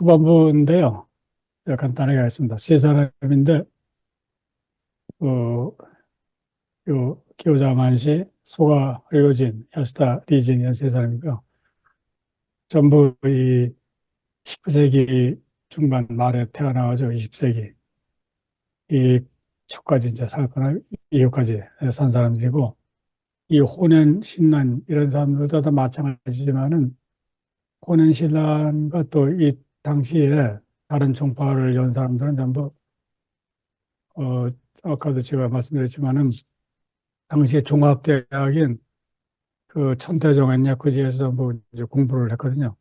후반부인데요. 간단하게 하겠습니다. 세 사람인데, 어, 기호자 만시, 소가 류진, 야스다 리진 이런 세 사람이고요. 전부 이 19세기 중반 말에 태어나가지고 20세기 이 초까지 이제 살거나 이후까지 산 사람들이고, 이 호년, 신란 이런 사람들도 다 마찬가지지만은 호년, 신란과 또 이 당시에 다른 종파를 연 사람들은 전부 어, 아까도 제가 말씀드렸지만은 당시에 종합대학인 그 천태정했냐 그지에서 뭐 이제 공부를 했거든요.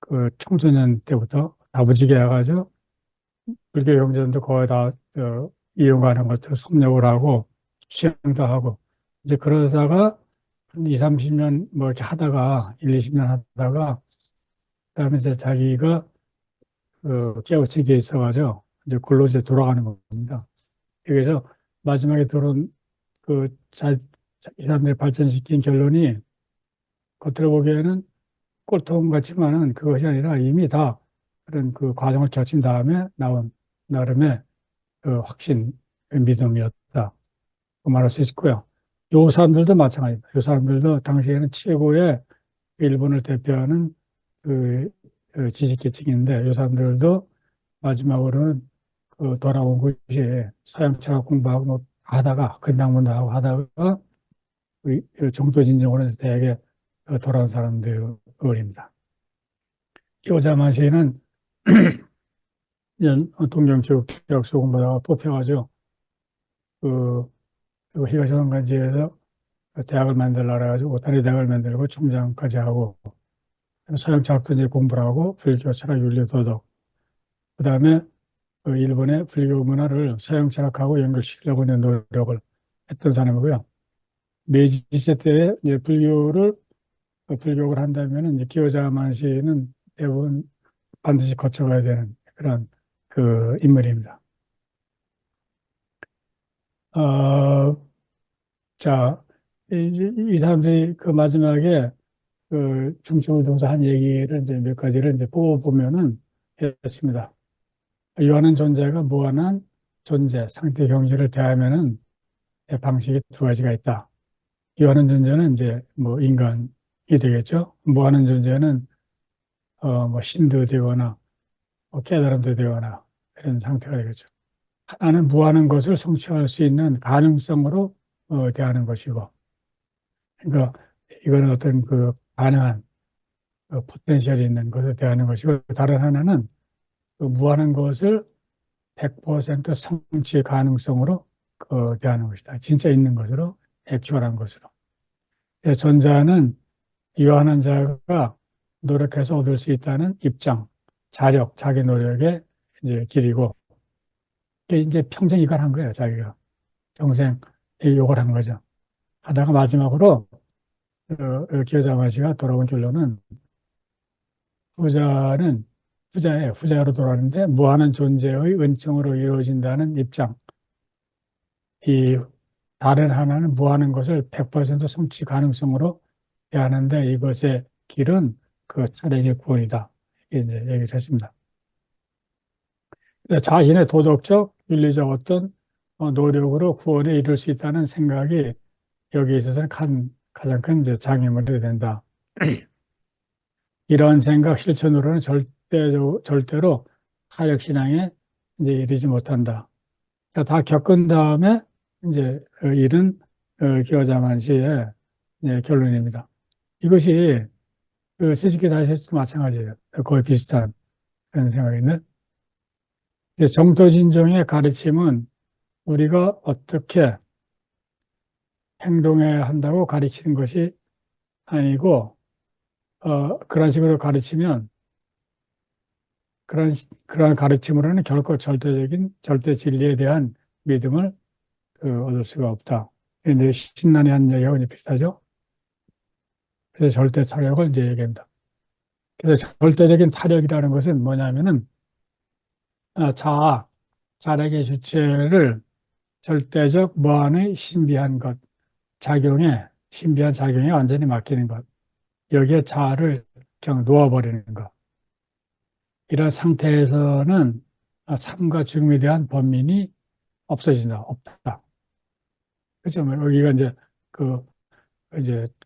그 청소년 때부터 다부지게 해가지고 불교 경전도 거의 다 이용하는 것들을 섭렵을 하고 수행도 하고 이제 그러다가 한 2, 30년 뭐 이렇게 하다가 1, 20년 하다가 그다음에 이제 자기가 깨우친 게 있어가지고 이제 글로 이제 돌아가는 겁니다. 그래서 마지막에 들어온 그 이 사람들이 발전시킨 결론이 겉으로 보기에는 꼴통 같지만은 그것이 아니라 이미 다 그런 그 과정을 거친 다음에 나온 나름의 그 확신, 믿음이었다. 그 말할 수 있고요. 요 사람들도 마찬가지입니다. 요 사람들도 당시에는 최고의 일본을 대표하는 그 지식계층인데 요 사람들도 마지막으로는 그 돌아온 곳이 서양 철학 공부하고 뭐 하다가 근당문도 하고 하다가 그 정도 진정으로 해서 대학에 돌아온 사람들입니다. 교자만시는 동경체육대학교 공부하다가 뽑혀가지고 그, 그 히가시노간지에서 대학을 만들라 해가지고 오타니 대학을 만들고 총장까지 하고 서양 철학도 이제 공부를 하고 불교 철학 윤리 도덕 그다음에 그 일본의 불교 문화를 서양 철학하고 연결시키려고 하는 노력을 했던 사람이고요. 메이지 시대 때 이제 불교를 한다면은 이제 기요자만시는 대부분 반드시 거쳐가야 되는 그런 그 인물입니다. 어, 자, 이 사람들이 그 마지막에 그 중증을 동사한 얘기를 이제 몇 가지를 이제 뽑아보면은 했습니다. 유한한 존재가 무한한 존재, 상태 경지를 대하면은 방식이 두 가지가 있다. 유한한 존재는 이제 뭐 인간이 되겠죠. 무한한 존재는 뭐 신도 되거나 뭐 깨달음도 되거나 이런 상태가 되겠죠. 하나는 무한한 것을 성취할 수 있는 가능성으로 대하는 것이고, 그러니까 이거는 어떤 그 가능한 포텐셜이 있는 것을 대하는 것이고, 다른 하나는 그 무한한 것을 100% 성취 가능성으로 대하는 것이다. 진짜 있는 것으로, 액츄얼한 것으로. 전자는 유한한 자가 노력해서 얻을 수 있다는 입장, 자력, 자기 노력의 이제 길이고, 이게 이제 평생 이걸 한 거예요, 자기가. 평생 이걸 한 거죠. 하다가 마지막으로 기여자마시가 돌아온 결론은 후자는 후자예요. 후자로 돌아가는데 무한한 존재의 은총으로 이루어진다는 입장. 이 다른 하나는 무한한 것을 100% 성취 가능성으로 대하는데 이것의 길은 그 타락의 구원이다. 이렇게 이제 얘기를 했습니다. 자신의 도덕적, 윤리적 어떤 노력으로 구원에 이룰 수 있다는 생각이 여기에 있어서는 가장 큰 이제 장애물이 된다. 이런 생각 실천으로는 절대로 타력신앙에 이제 이르지 못한다. 그러니까 다 겪은 다음에 이제 이른 기어자만시의 결론입니다. 이것이 그 스즈키 다이세츠도 마찬가지예요. 거의 비슷한 그런 생각인데, 이제 정토진정의 가르침은 우리가 어떻게 행동해야 한다고 가르치는 것이 아니고, 그런 식으로 가르치면 그런 가르침으로는 결코 절대 진리에 대한 믿음을 얻을 수가 없다. 근데 신난의 한 얘기하고 이제 비슷하죠. 그래서 절대 타력을 이제 얘기합니다. 그래서 절대적인 타력이라는 것은 뭐냐면은 자력의 주체를 절대적 무한의 신비한 작용에 완전히 맡기는 것. 여기에 자아를 그냥 놓아버리는 것. 이런 상태에서는 삶과 죽음에 대한 번민이 없어진다, 없다. 그죠? 뭐 여기가 이제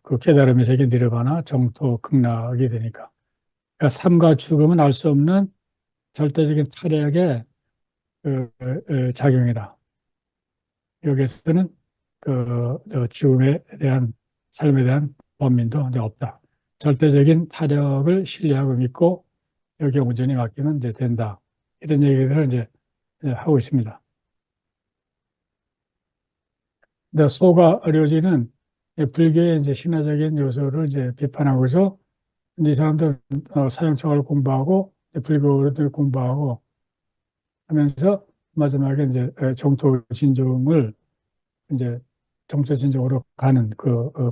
그 깨달음의 세계 니르바나 정토 극락이 되니까. 그러니까 삶과 죽음은 알 수 없는 절대적인 타락의 작용이다. 여기에서는 저 죽음에 대한 삶에 대한 번민도 이제 없다. 절대적인 타력을 신뢰하고 믿고 여기에 온전히 맡기면 이제 된다. 이런 얘기들을 이제 하고 있습니다. 근데 소가 의료진은 불교의 이제 신화적인 요소를 이제 비판하고서 이 사람들 사형처를 공부하고 불교를 공부하고 하면서 마지막에 이제 정토 진종을 이제 정토 진종으로 가는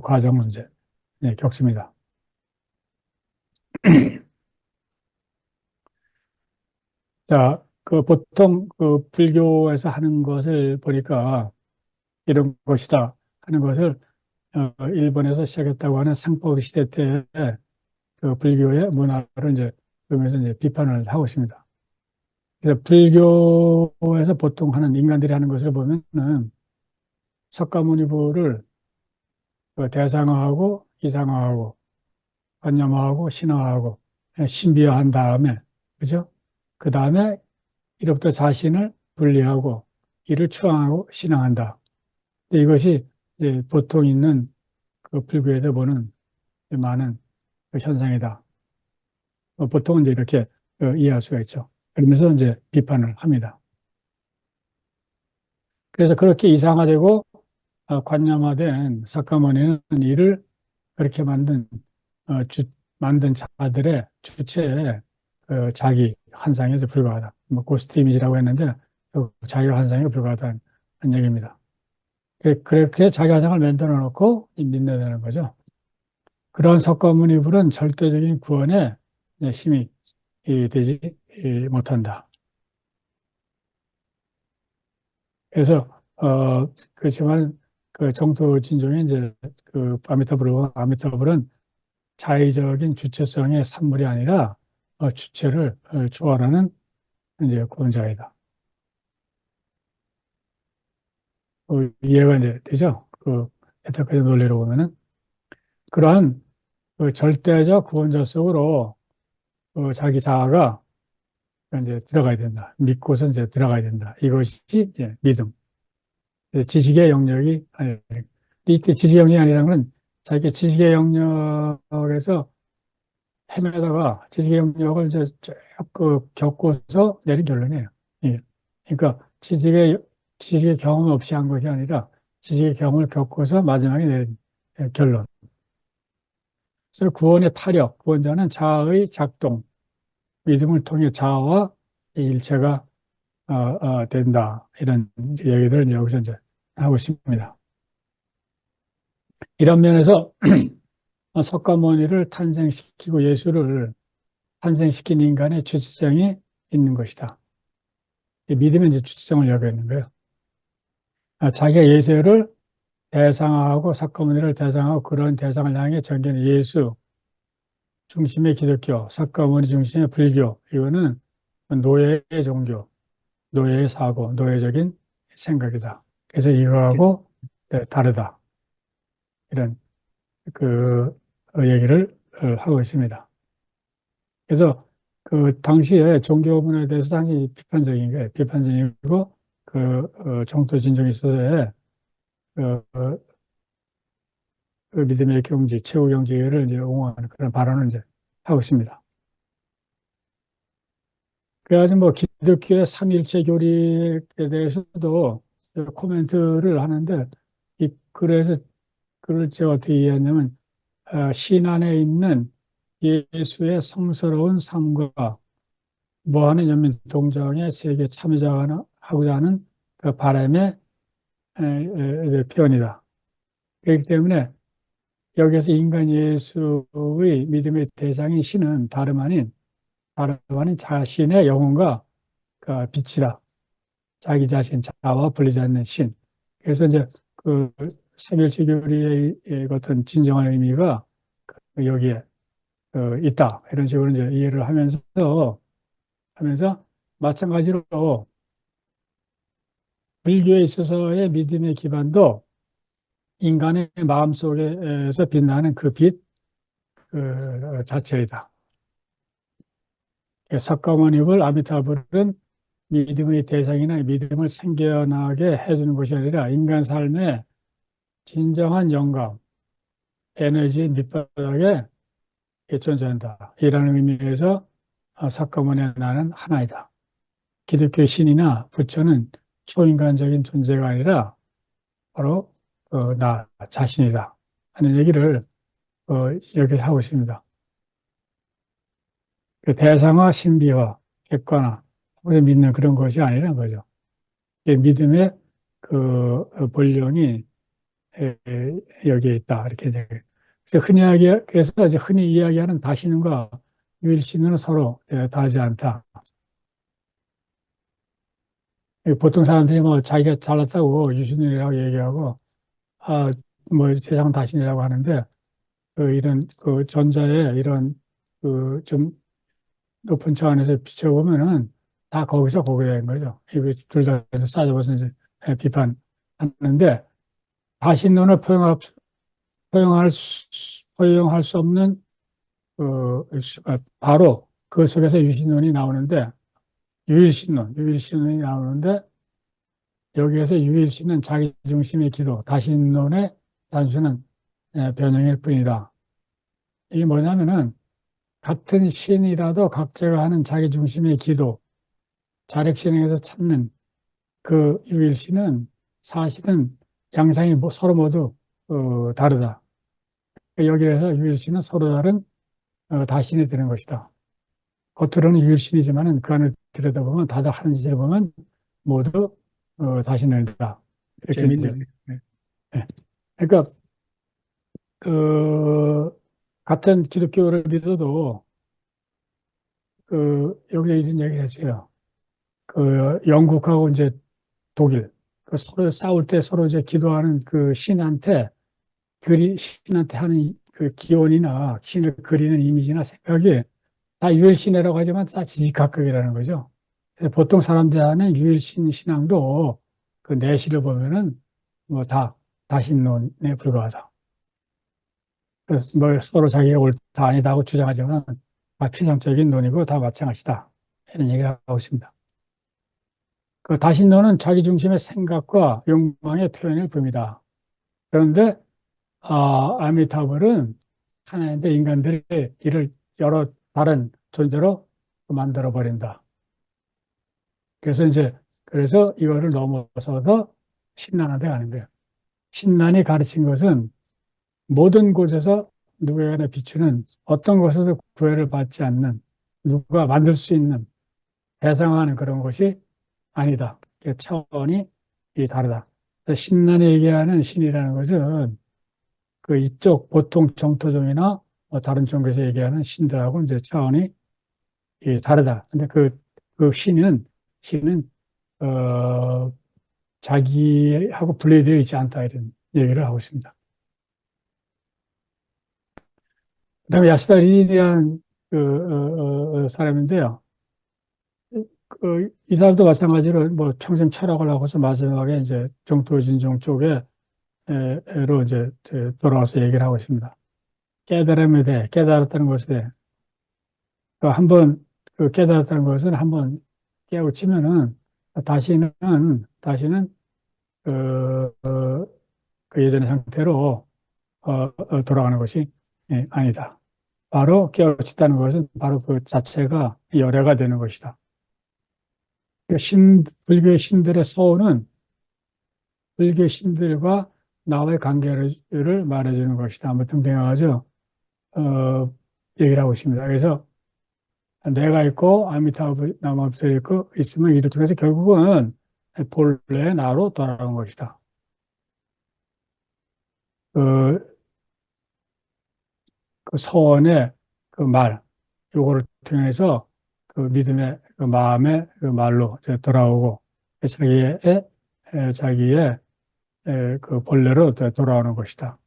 과정을 이제 겪습니다. 자, 보통 불교에서 하는 것을 보니까 이런 것이다 하는 것을 일본에서 시작했다고 하는 상법 시대 때 그 불교의 문화를 이제 그러면서 이제 비판을 하고 있습니다. 그래서 불교에서 보통 하는 인간들이 하는 것을 보면은 석가모니부를 대상화하고 이상화하고 관념화하고 신화하고 신비화한 다음에 그죠? 그 다음에 이로부터 자신을 분리하고 이를 추앙하고 신앙한다. 이것이 이제 보통 있는 불교에서 보는 많은 현상이다. 보통은 이제 이렇게 이해할 수가 있죠. 그러면서 이제 비판을 합니다. 그래서 그렇게 이상화되고 관념화된 사카모니는 이를 그렇게 어, 주, 만든 자들의 주체의 자기 환상에 불과하다. 뭐 고스트 이미지라고 했는데 자기 환상에 불과하다는 얘기입니다. 그렇게 자기 환상을 만들어 놓고 믿는다는 거죠. 그러한 석가모니불은 절대적인 구원에 힘이 되지 못한다. 그래서 그렇지만 그 정토 진종의 이제 아미타불은 자의적인 주체성의 산물이 아니라 주체를 초월하는 이제 구원자이다. 이해가 이제 되죠? 에타카의 논리로 보면은 그러한 절대적 구원자 속으로 자기 자아가 이제 들어가야 된다. 믿고서 이제 들어가야 된다. 이것이 이제 믿음. 지식의 영역이 아니, 이때 지식의 영역이 아니라는 건 자기 지식의 영역에서 헤매다가 지식의 영역을 이제 쭉 겪고서 내린 결론이에요. 예. 그러니까 지식의 경험 없이 한 것이 아니라 지식의 경험을 겪고서 마지막에 내린 결론. 그래서 구원의 타력, 구원자는 자아의 작동, 믿음을 통해 자아와 일체가 된다. 이런 얘기들을 여기서 이제 하고 있습니다. 이런 면에서 석가모니를 탄생시키고 예수를 탄생시킨 인간의 주체성이 있는 것이다. 믿음의 이제 주체성을 여기는 거예요. 자기가 예수를 대상하고 석가모니를 대상하고 그런 대상을 향해 전개하는 예수 중심의 기독교, 석가모니 중심의 불교, 이거는 노예의 종교, 노예의 사고, 노예적인 생각이다. 그래서 이거하고 다르다. 이런 얘기를 하고 있습니다. 그래서 당시에 종교문화에 대해서 상당히 비판적인 게 비판적이고 정토 진정에 있어서의 그, 그, 믿음의 경지, 최후 경지를 이제 옹호하는 그런 발언을 이제 하고 있습니다. 그래가지고 뭐 기독교의 삼일체 교리에 대해서도 코멘트를 하는데 이 글에서 글을 제가 어떻게 이해했냐면 신 안에 있는 예수의 성스러운 삶과 무한한 연민 동정의 세계 참여하고자 하는 그 바람의 표현이다. 그렇기 때문에 여기서 인간 예수의 믿음의 대상인 신은 다름 아닌 자신의 영혼과 그 빛이다. 자기 자신, 자아와 분리지 않는 신. 그래서 이제 삼일체 교리의 어떤 진정한 의미가 여기에 있다. 이런 식으로 이제 이해를 하면서 하면서 마찬가지로 불교에 있어서의 믿음의 기반도 인간의 마음속에서 빛나는 그 빛, 그 자체이다. 석가모니불 아미타불은 믿음의 대상이나 믿음을 생겨나게 해주는 것이 아니라 인간 삶의 진정한 영감, 에너지의 밑바닥에 존재한다. 이라는 의미에서 석가모니의 나는 하나이다. 기독교 신이나 부처는 초인간적인 존재가 아니라 바로 나 자신이다 하는 얘기를 이렇게 하고 있습니다. 그 대상화, 신비화, 객관화, 우리 믿는 그런 것이 아니라는 거죠. 믿음의 그 본령이 여기에 있다 이렇게 이제. 그래서 그래서 이제 흔히 이야기하는 다신과 유일신은 서로 다르지 않다. 보통 사람들이 뭐 자기가 잘났다고 유신이라고 얘기하고 뭐 세상 다신이라고 하는데 이런 그 전자의 이런 그 좀 높은 차원에서 비춰보면은 다 거기서 거기에 있는 거죠. 이거 둘 다 싸져봐서 이제 비판하는데 다신론을 포용할 수 없는 바로 그 속에서 유신론이 나오는데 유일신론이 나오는데 여기에서 유일신은 자기 중심의 기도, 다신론의 단순한 변형일 뿐이다. 이게 뭐냐면은 같은 신이라도 각자가 하는 자기 중심의 기도, 자력신앙에서 찾는 그 유일신은 사실은 양상이 서로 모두 다르다. 여기에서 유일신은 서로 다른 다신이 되는 것이다. 겉으로는 유일신이지만은 그 안을 들여다보면 다들 하는 짓을 보면 모두 다신이다. 이렇게 재밌네. 네. 네. 그러니까 그 같은 기독교를 믿어도 여기 이런 얘기를 했어요. 영국하고 이제 독일 서로 싸울 때 서로 이제 기도하는 그 신한테 하는 그 기원이나 신을 그리는 이미지나 생각이 다 유일신이라고 하지만 다 지지각각이라는 거죠. 그래서 보통 사람들이 하는 유일신 신앙도 그 내실을 보면은 뭐 다 다신론에 불과하다. 그래서 뭐 서로 자기가 옳다 아니다 하고 주장하지만 다 피상적인 논이고 다 마찬가지다. 이런 얘기를 하고 있습니다. 그 다신론은 자기 중심의 생각과 욕망의 표현일 뿐이다. 그런데 아미타불은 하나인데 인간들이 이를 여러 다른 존재로 만들어 버린다. 그래서 이거를 넘어서서 신난한테 가는 거예요. 신난이 가르친 것은 모든 곳에서 누구에게나 비추는 어떤 것에도 구애를 받지 않는 누가 만들 수 있는 대상화하는 그런 것이 아니다. 차원이 다르다. 신난이 얘기하는 신이라는 것은 그 이쪽 보통 정토종이나 다른 종교에서 얘기하는 신들하고 이제 차원이 다르다. 근데 그 신은 자기하고 분리되어 있지 않다 이런 얘기를 하고 있습니다. 그다음에 야스다린이라는 사람인데요. 이 사람도 마찬가지로 뭐 평생 철학을 하고서 마지막에 이제 정토진종 쪽에 로 이제 돌아와서 얘기를 하고 있습니다. 깨달음에 대해 깨달았다는 것에 대해 한번 깨달았다는 것은 한번 깨우치면은 다시는 어, 어, 그 예전의 상태로 돌아가는 것이 아니다. 바로 깨우쳤다는 것은 바로 그 자체가 열애가 되는 것이다. 불교의 신들의 서원은 불교 신들과 나와의 관계를 말해주는 것이다. 아무튼 등등하죠. 얘기를 하고 있습니다. 그래서 내가 있고 아미타불 남업설이 있고 있으면 이를 통해서 결국은 본래 나로 돌아간 것이다. 그, 그 서원의 그 말, 요거를 통해서 그 믿음의 그 마음의 그 말로 이제 돌아오고 자기의 그 본래로 돌아오는 것이다.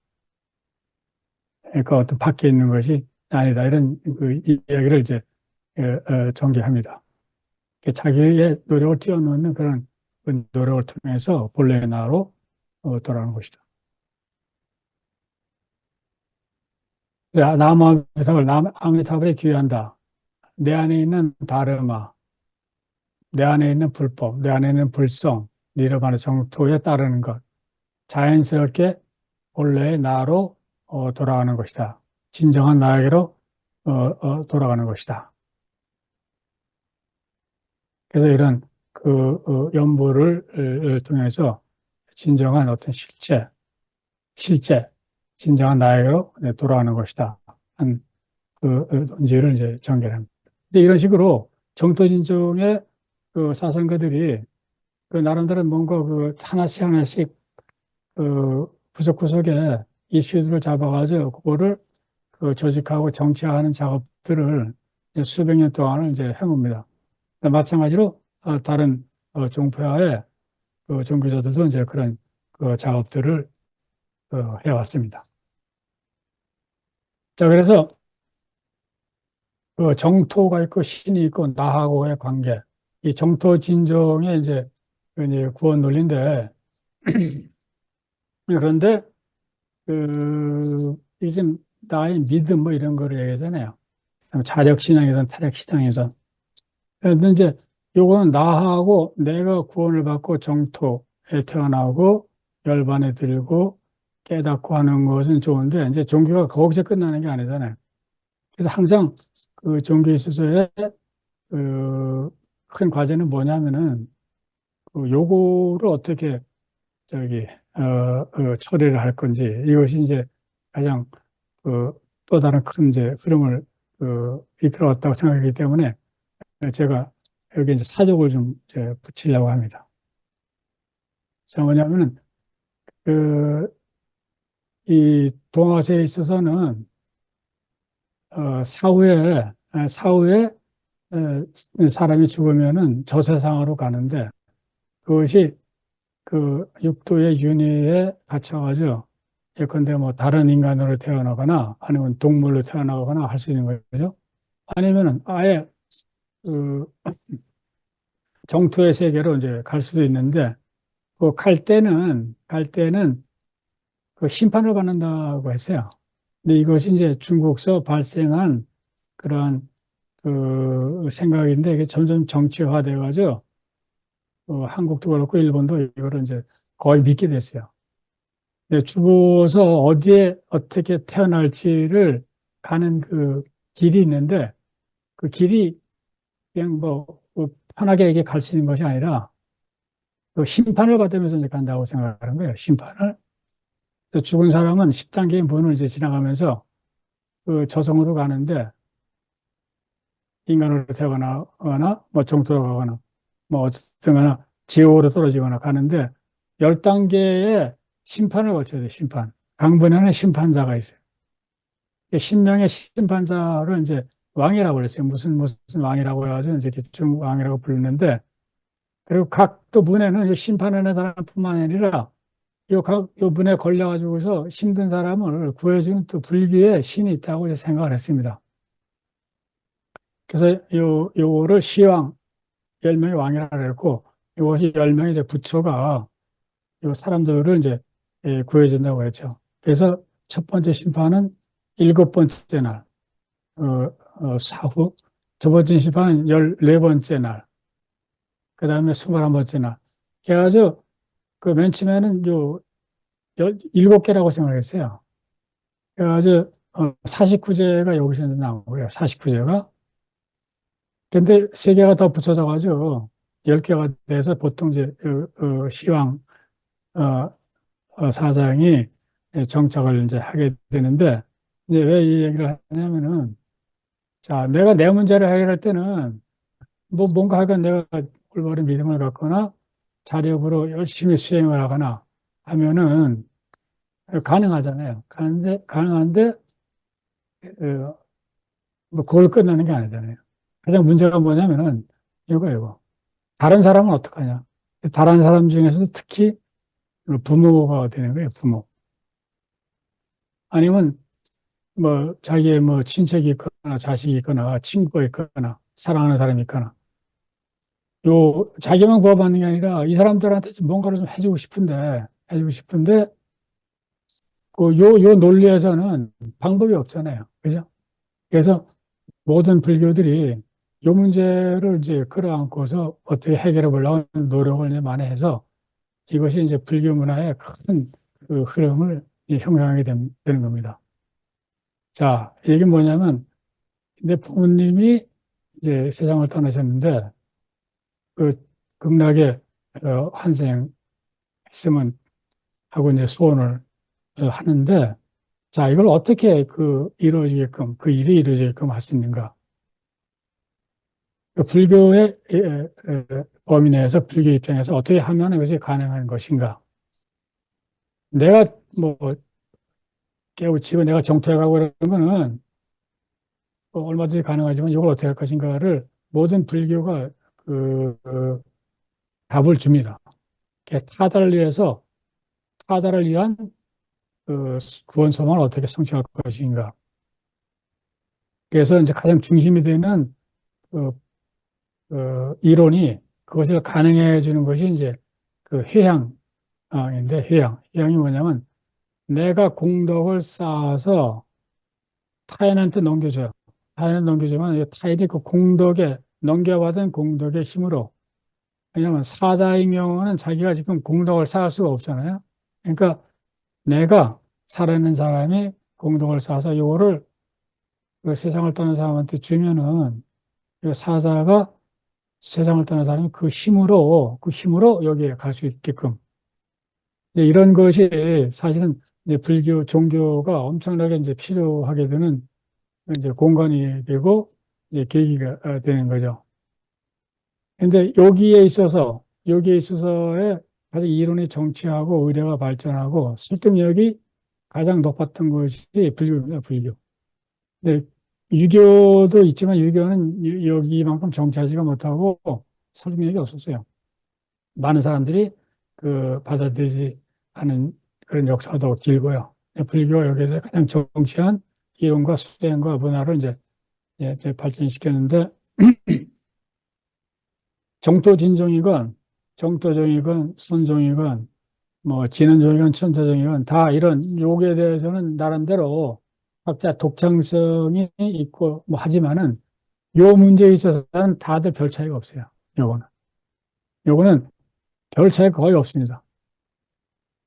그러니까 어떤 밖에 있는 것이 아니다. 이런 그 이야기를 이제 전개합니다. 자기의 노력을 뛰어넘는 그런 그 노력을 통해서 본래의 나로 돌아가는 것이다. 아미타불에 귀한다. 내 안에 있는 다르마, 내 안에 있는 불법, 내 안에 있는 불성, 니르바나 정토에 따르는 것. 자연스럽게 본래의 나로 돌아가는 것이다. 진정한 나에게로 돌아가는 것이다. 그래서 이런 연보를 통해서 진정한 어떤 실제, 진정한 나에게로 돌아가는 것이다. 한 논지를 이제 전개합니다. 근데 이런 식으로 정토진종의 그 사상가들이 그 나름대로 뭔가 그 하나씩 하나씩 구석구석에 이슈들을 잡아가지고 그거를 그 조직하고 정치화하는 작업들을 이제 수백 년 동안을 이제 해옵니다. 마찬가지로 다른 종파의 그 종교자들도 이제 그런 그 작업들을 해왔습니다. 자, 그래서 그 정토가 있고 신이 있고 나하고의 관계, 이 정토 진정의 이제 구원 논리인데 그런데 이제 나의 믿음 뭐 이런 거를 얘기하잖아요. 자력 신앙이든 타력 신앙이든. 그런데 이제 요거는 나하고 내가 구원을 받고 정토에 태어나고 열반에 들고 깨닫고 하는 것은 좋은데 이제 종교가 거기서 끝나는 게 아니잖아요. 그래서 항상 그 종교에 있어서의 큰 과제는 뭐냐면은 그 요거를 어떻게 저기 처리를 할 건지 이것이 이제 가장 그 또 다른 큰 이제 흐름을 이끌어왔다고 생각하기 때문에 제가 여기 이제 사족을 좀 이제 붙이려고 합니다. 자, 뭐냐면은 그 이 동아시아에 있어서는 사후에 사람이 죽으면은 저세상으로 가는데 그것이 그 육도의 윤회에 갇혀가지고 예컨대 뭐 다른 인간으로 태어나거나 아니면 동물로 태어나거나 할 수 있는 거죠. 아니면은 아예 그 정토의 세계로 이제 갈 수도 있는데 그 갈 때는 그 심판을 받는다고 했어요. 근데 이것이 이제 중국서 발생한 그러한 그 생각인데 이게 점점 정치화돼 가지고 한국도 그렇고 일본도 이거를 이제 거의 믿게 됐어요. 근데 죽어서 어디에 어떻게 태어날지를 가는 그 길이 있는데 그 길이 그냥 뭐 편하게 이게 갈 수 있는 것이 아니라 그 심판을 받으면서 이제 간다고 생각하는 거예요. 심판을. 그래서 죽은 사람은 10단계의 문을 이제 지나가면서 그 저승으로 가는데 인간으로 태어나거나 뭐 정토로 가거나 뭐 어쨌든 거나 지옥으로 떨어지거나 가는데 10단계의 심판을 거쳐야 돼, 심판. 강분에는 심판자가 있어요. 10명의 심판자를 이제 왕이라고 그랬어요. 무슨 왕이라고 해가지고 이제 대충 왕이라고 부르는데 그리고 각 또 문에는 심판하는 사람뿐만 아니라 요 문에 걸려가지고서 힘든 사람을 구해주는 또 불기의 신이 있다고 생각을 했습니다. 그래서 요거를 시왕, 10명의 왕이라고 그랬고, 이것이 10명의 이제 부처가 요 사람들을 이제 구해준다고 했죠. 그래서 첫 번째 심판은 7번째 날, 사후, 두 번째 심판은 14번째 날, 그 다음에 21번째 날. 그래가지고 그 맨 처음에는 요 7개라고 생각했어요. 그래가지고 49제가 여기서 나온 거예요. 49제가. 근데 3개가 더 붙여져가지고 10개가 돼서 보통 이제 시황 사장이 정착을 이제 하게 되는데 이제 왜 이 얘기를 하냐면은 자 내가 내 문제를 해결할 때는 뭐 뭔가 하건 내가 올바른 믿음을 갖거나 자력으로 열심히 수행을 하거나 하면은 가능하잖아요. 가능한데 어, 뭐 그걸 끝나는 게 아니잖아요. 가장 문제가 뭐냐면은 이거. 다른 사람은 어떡하냐. 다른 사람 중에서도 특히 부모가 되는 거예요, 부모. 아니면 뭐 자기의 뭐 친척이 있거나 자식이 있거나 친구가 있거나 사랑하는 사람이 있거나 자기만 구원받는 게 아니라 이 사람들한테 뭔가를 좀 해주고 싶은데, 요 논리에서는 방법이 없잖아요. 그죠? 그래서 모든 불교들이 요 문제를 이제 끌어안고서 어떻게 해결해 보려고 하는 노력을 이제 많이 해서 이것이 이제 불교 문화의 큰 그 흐름을 이제 형성하게 되는 겁니다. 자, 이게 뭐냐면, 내 부모님이 이제 세상을 떠나셨는데, 그 극락에 환생했으면 하고 이제 소원을 하는데, 자, 이걸 어떻게 그 일이 이루어지게끔 할 수 있는가? 그 불교의 범위 내에서 불교 입장에서 어떻게 하면 이것이 가능한 것인가? 내가 뭐 깨우치고 내가 정토해가고 그러는 거는 얼마든지 가능하지만 이걸 어떻게 할 것인가를 모든 불교가 그 답을 줍니다. 타다를 위해서 타다를 위한 그 구원 소망을 어떻게 성취할 것인가. 그래서 이제 가장 중심이 되는 그, 이론이 그것을 가능해 주는 것이 이제 그 회향인데 회향이 뭐냐면 내가 공덕을 쌓아서 타인한테 넘겨줘요. 타인을 넘겨주면 타인이 그 공덕에 넘겨받은 공덕의 힘으로 왜냐하면 사자의 경우는 자기가 지금 공덕을 쌓을 수가 없잖아요. 그러니까 내가 살아있는 사람이 공덕을 쌓아서 이거를 그 세상을 떠난 사람한테 주면은 그 사자가 세상을 떠난 사람이 그 힘으로 여기에 갈 수 있게끔 이런 것이 사실은 이제 불교 종교가 엄청나게 이제 필요하게 되는 이제 공간이 되고 이제 계기가 되는 거죠. 근데 여기에 있어서의 가장 이론이 정치하고 의례가 발전하고 설득력이 가장 높았던 것이 불교입니다, 불교. 근데 유교도 있지만 유교는 여기만큼 정치하지가 못하고 설득력이 없었어요. 많은 사람들이 받아들이지 않은 그런 역사도 길고요. 불교가 여기에서 가장 정치한 이론과 수행과 문화를 이제 발전시켰는데 정토진종이건 정토종이건 선종이건 뭐 진원종이건 천자종이건 다 이런 욕에 대해서는 나름대로 각자 독창성이 있고 뭐 하지만은 요 문제에 있어서는 다들 별 차이가 없어요. 요거는 별 차이가 거의 없습니다.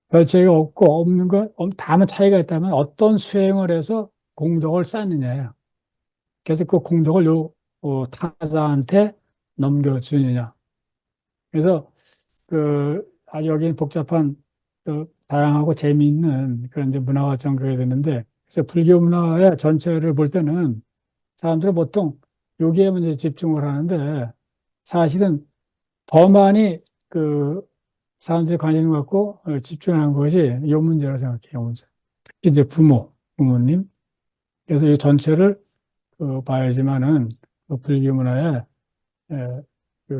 별 차이가 없고 없는 건 다만 차이가 있다면 어떤 수행을 해서 공덕을 쌓느냐예요. 그래서 그 공덕을 타자한테 넘겨주느냐. 그래서 아주 여기는 복잡한 다양하고 재미있는 그런 이제 문화가 전개가 되는데 그래서 불교 문화의 전체를 볼 때는 사람들은 보통 여기에만 이제 집중을 하는데 사실은 더 많이 그 사람들이 관심을 갖고 집중하는 것이 이 문제라고 생각해요. 문제. 특히 이제 부모님. 그래서 이 전체를 봐야지만은 불교 문화의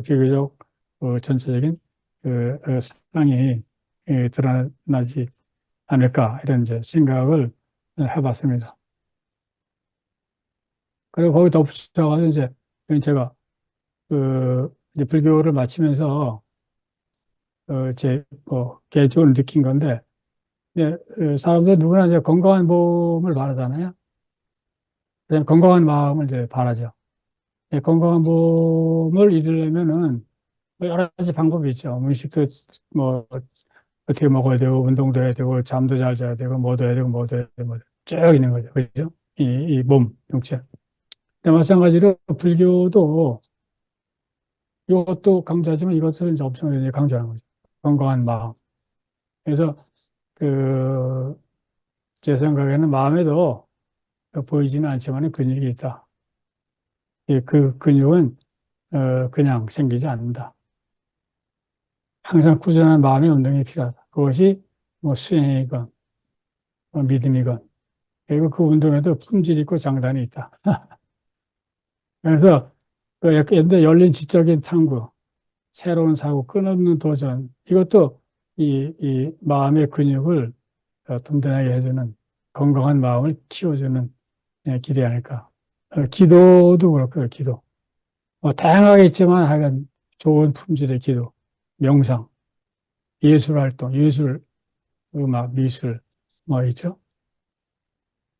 비교적 전체적인 사상이 드러나지 않을까 이런 이제 생각을 해봤습니다. 그리고 거기 덧붙여가지고 이제 제가 이제 불교를 마치면서 제 개인적으로 느낀 건데 사람들 누구나 이제 건강한 몸을 바라잖아요. 그냥 건강한 마음을 이제 바라죠. 건강한 몸을 이루려면은 뭐 여러 가지 방법이 있죠. 음식도 뭐 어떻게 먹어야 되고 운동도 해야 되고 잠도 잘 자야 되고 뭐도 해야 되고 뭐도 해야 되고 쭉 있는 거죠. 그죠? 이 몸, 육체. 근데 마찬가지로 불교도 이것도 강조하지만 이것을 이제 엄청나게 강조하는 거죠. 건강한 마음. 그래서 그 제 생각에는 마음에도 보이지는 않지만 근육이 있다. 그 근육은 그냥 생기지 않는다. 항상 꾸준한 마음의 운동이 필요하다. 그것이 뭐 수행이건 믿음이건 그리고 그 운동에도 품질 있고 장단이 있다. 그래서 그 약간 옛날 열린 지적인 탐구, 새로운 사고, 끊없는 도전 이것도 이 마음의 근육을 든든하게 해주는 건강한 마음을 키워주는 길이 아닐까. 기도도 그렇고요, 기도. 뭐 다양하게 있지만 하여간 좋은 품질의 기도, 명상, 예술 활동, 예술, 음악, 미술, 뭐 있죠.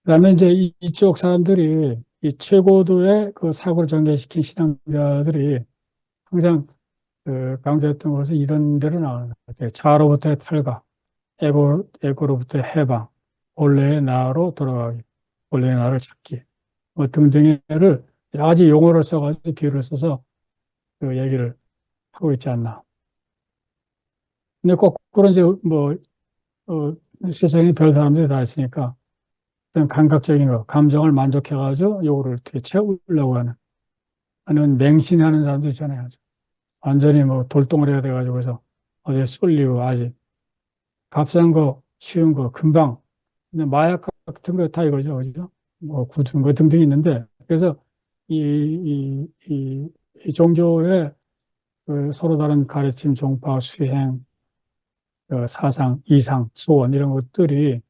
그다음에 이제 이쪽 사람들이 이 최고도의 그 사고를 전개시킨 신앙자들이 항상 강조했던 것은 이런 데로 나오는 것 같아요. 자아로부터의 탈각, 에고로부터의 해방, 본래의 나로 돌아가기, 본래의 나를 찾기, 뭐 등등의 를 여러 가지 용어를 써가지고 비유를 써서 그 얘기를 하고 있지 않나. 근데 거꾸로 이제 뭐, 세상에 별 사람들이 다 있으니까 어떤 감각적인 거, 감정을 만족해가지고 요거를 어떻게 채우려고 하는 맹신하는 사람도 있잖아요. 완전히 뭐 돌덩어리가 돼가지고 해서 어디에 쏠리고 아직 값싼 거, 쉬운 거, 금방 그냥 마약 같은 거 다 이거죠. 그죠? 뭐 굳은 거 등등 있는데 그래서 이 종교의 그 서로 다른 가르침, 종파, 수행, 사상, 이상, 소원 이런 것들이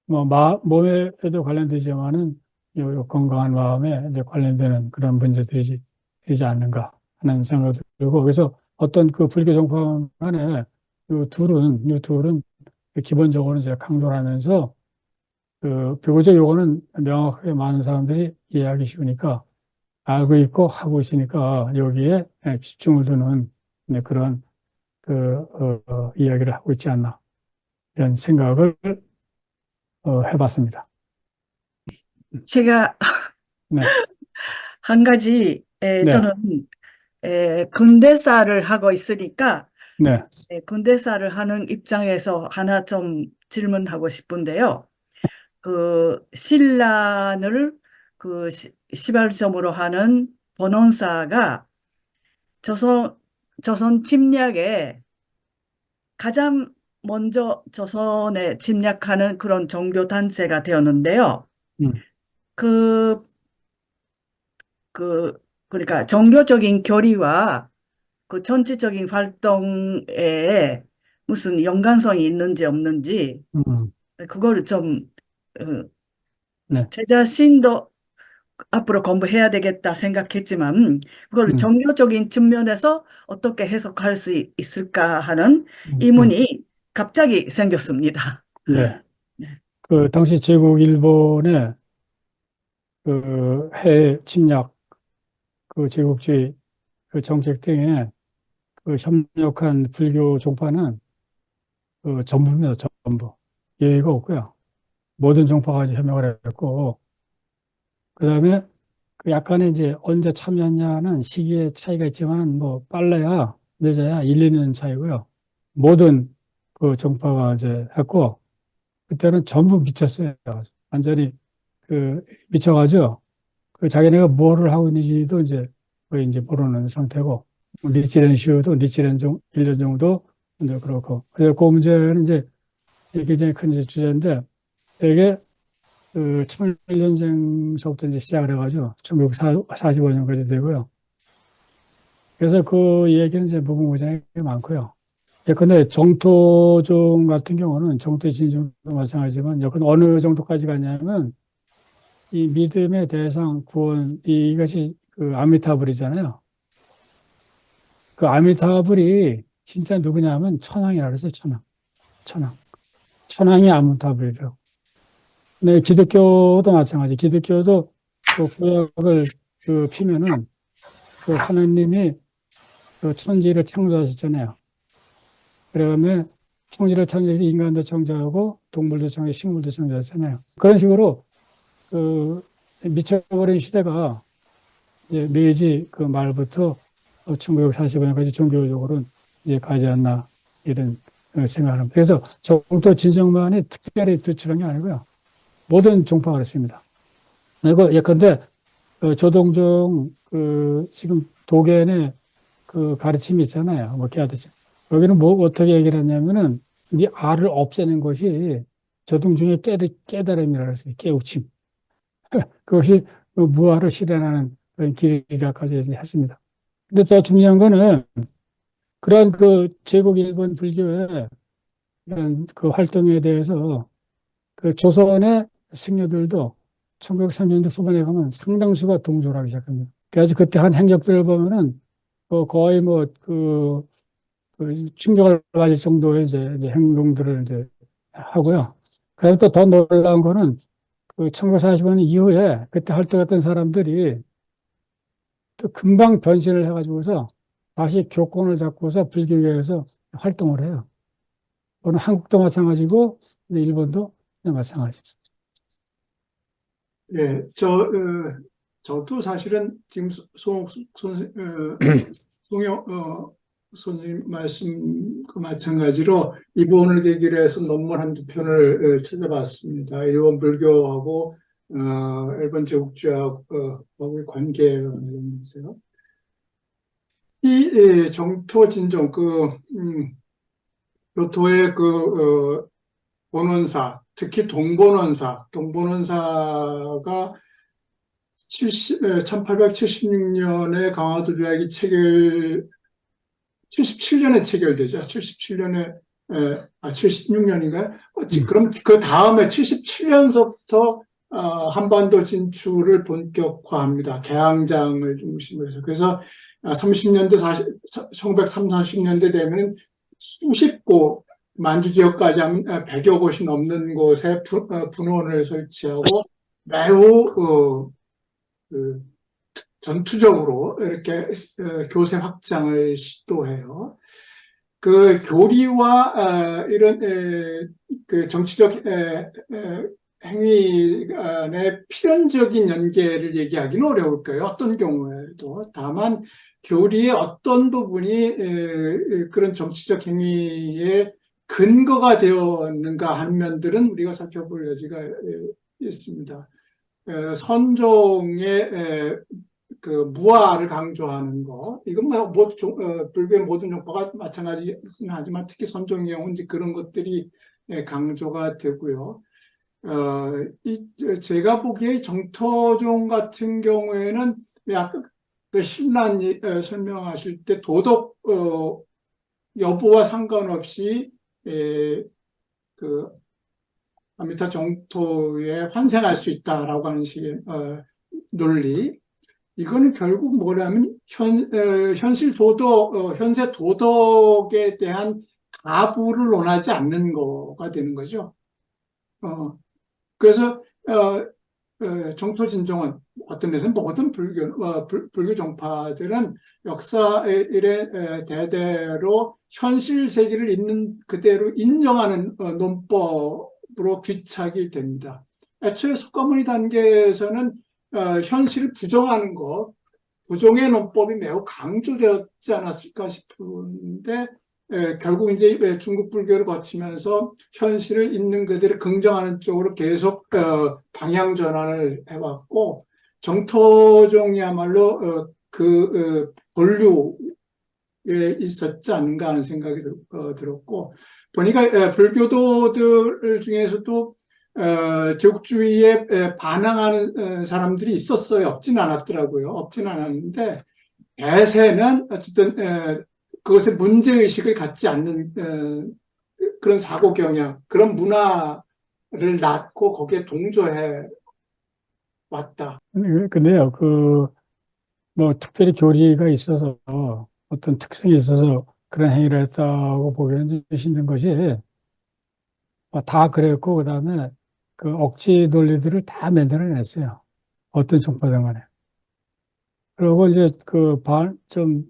뭐 몸에도 관련되지만은 요 건강한 마음에 이제 관련되는 그런 문제들이지 되지 않는가 하는 생각이 들고 그래서 어떤 그 불교 종파 간에 요 둘은 기본적으로 이제 강조를 하면서 그 비교적 요거는 명확하게 많은 사람들이 이해하기 쉬우니까 알고 있고 하고 있으니까 여기에 집중을 두는 그런 이야기를 하고 있지 않나 이런 생각을 해봤습니다. 제가 네, 한 가지, 네, 저는 근대사를 하고 있으니까 네, 근대사를 하는 입장에서 하나 좀 질문하고 싶은데요. 그 신라를 그 시발점으로 하는 번원사가 조선 조선 침략에 가장 먼저 조선에 침략하는 그런 종교 단체가 되었는데요. 음, 그, 그러니까 종교적인 교리와 그 전체적인 활동에 무슨 연관성이 있는지 없는지 음, 그거를 좀 어, 네, 제 자신도 앞으로 공부해야 되겠다 생각했지만 그걸 음, 종교적인 측면에서 어떻게 해석할 수 있을까 하는 음. 의문이 갑자기 생겼습니다. 네. 네. 그 당시 제국 일본의 그 해외 침략, 그 제국주의 그 정책 등에 그 협력한 불교 종파는 그 전부입니다. 전부. 예의가 없고요. 모든 종파가 이제 협력을 했고, 그 다음에 그 약간의 이제 언제 참여했냐는 시기의 차이가 있지만 뭐 빨라야 늦어야 1, 2년 차이고요. 모든 그 종파가 이제 했고, 그때는 전부 미쳤어요. 완전히 그 미쳐가지고 그 자기네가 뭐를 하고 있는지도 이제 거의 이제 모르는 상태고, 니치렌 슈도 니치렌 1년 정도 이제 그렇고. 그래서 그 문제는 이제 굉장히 큰 이제 주제인데, 되게 그 청일전쟁서부터 이제 시작을 해가지고 1945년까지 되고요. 그래서 그 얘기는 이제 무궁무진하게 많고요. 예컨대 정토종 같은 경우는 정토의 진중도 마찬가지지만 예컨대 어느 정도까지 갔냐면 이 믿음의 대상 구원 이것이 그 아미타불이잖아요. 그 아미타불이 진짜 누구냐면 천황이라 그랬어요. 천황. 천황. 천황이 아미타불이라고. 네, 기독교도 마찬가지. 기독교도 그 구약을 그 피면은 그 하나님이 그 천지를 창조하셨잖아요. 그러면 천지를 창조해서 인간도 창조하고 동물도 창조하고 식물도 창조하잖아요. 그런 식으로 그 미쳐버린 시대가 이제 메이지 그 말부터 1945년까지 종교적으로는 이제 가지 않나 이런 생각을 합니다. 그래서 정도 진정만이 특별히 두출한 게 아니고요. 모든 종파가 그렇습니다. 이거 예컨대 그 조동종 그 지금 도견의 그 가르침이 있잖아요. 뭐 깨닫지. 여기는 뭐 어떻게 얘기를 하냐면은 이 알을 없애는 것이 조동종의 깨달음이라고 해서 깨우침. 그것이 그 무아를 실현하는 그런 길이라까지 했습니다. 근데 더 중요한 거는 그러한 그 제국 일본 불교의 그런 그 활동에 대해서 그 조선의 승려들도 1930년대 후반에 가면 상당수가 동조를 하기 시작합니다. 그래서 그때 한 행적들을 보면은 거의 충격을 받을 정도의 이제 행동들을 이제 하고요. 그리고 또 더 놀라운 거는 1945년 이후에 그때 활동했던 사람들이 또 금방 변신을 해가지고서 다시 교권을 잡고서 불교계에서 활동을 해요. 그건 한국도 마찬가지고 일본도 마찬가지. 예, 저도 사실은 지금 송옥 선생, 송영, 선생님 말씀 그 마찬가지로 이번을 계기로 해서 논문 한두 편을 찾아봤습니다. 일본 불교하고, 일본 제국주의하고의 관계에 관련해서요. 이 정토 진종, 교토의 본원사, 특히 동본원사가 1876년에 강화도 조약이 77년에 체결되죠. 77년에, 76년인가요? 그럼 그 다음에 77년서부터 한반도 진출을 본격화합니다. 개항장을 중심으로 해서. 그래서 30년대, 1930, 40년대 되면 수십 곳, 만주 지역까지 하면 100여 곳이 넘는 곳에 분원을 설치하고 매우 전투적으로 이렇게 교세 확장을 시도해요. 그 교리와 이런 그 정치적 행위 간의 필연적인 연계를 얘기하기는 어려울 거예요. 어떤 경우에도. 다만 교리의 어떤 부분이 그런 정치적 행위의 근거가 되었는가 하는 면들은 우리가 살펴볼 여지가 있습니다. 선종의 그 무아를 강조하는 거, 이건 불교의 모든 종파가 마찬가지는 하지만 특히 선종의 경우는 이제 그런 것들이 강조가 되고요. 제가 보기에 정토종 같은 경우에는 아까 그 신란 설명하실 때 도덕 여부와 상관없이 그 아미타 정토에 환생할 수 있다라고 하는 식의 논리. 이거는 결국 뭐냐면 현실 도덕, 현세 도덕에 대한 가부를 논하지 않는 거가 되는 거죠. 그래서 정토 진종은 어떤 면에서 모든 불교 종파들은 역사의 일에 대대로 현실 세계를 있는 그대로 인정하는 논법으로 귀착이 됩니다. 애초에 석가모니 단계에서는 현실을 부정하는 것, 부정의 논법이 매우 강조되었지 않았을까 싶은데 결국 이제 중국 불교를 거치면서 현실을 있는 그대로 긍정하는 쪽으로 계속 방향 전환을 해왔고 정토종이야말로 본류에 있었지 않은가 하는 생각이 들었고 보니까 불교도들 중에서도 제국주의에 반항하는 사람들이 있었어요. 없지는 않았더라고요. 없지는 않았는데 대세는 어쨌든 그것에 문제의식을 갖지 않는 그런 사고 경향, 그런 문화를 낳고 거기에 동조해 왔다. 근데요, 특별히 교리가 있어서 어떤 특성이 있어서 그런 행위를 했다고 보기에는 좀 힘든 것이 다 그랬고, 그 다음에 그 억지 논리들을 다 만들어냈어요. 어떤 종파든 간에. 그리고 이제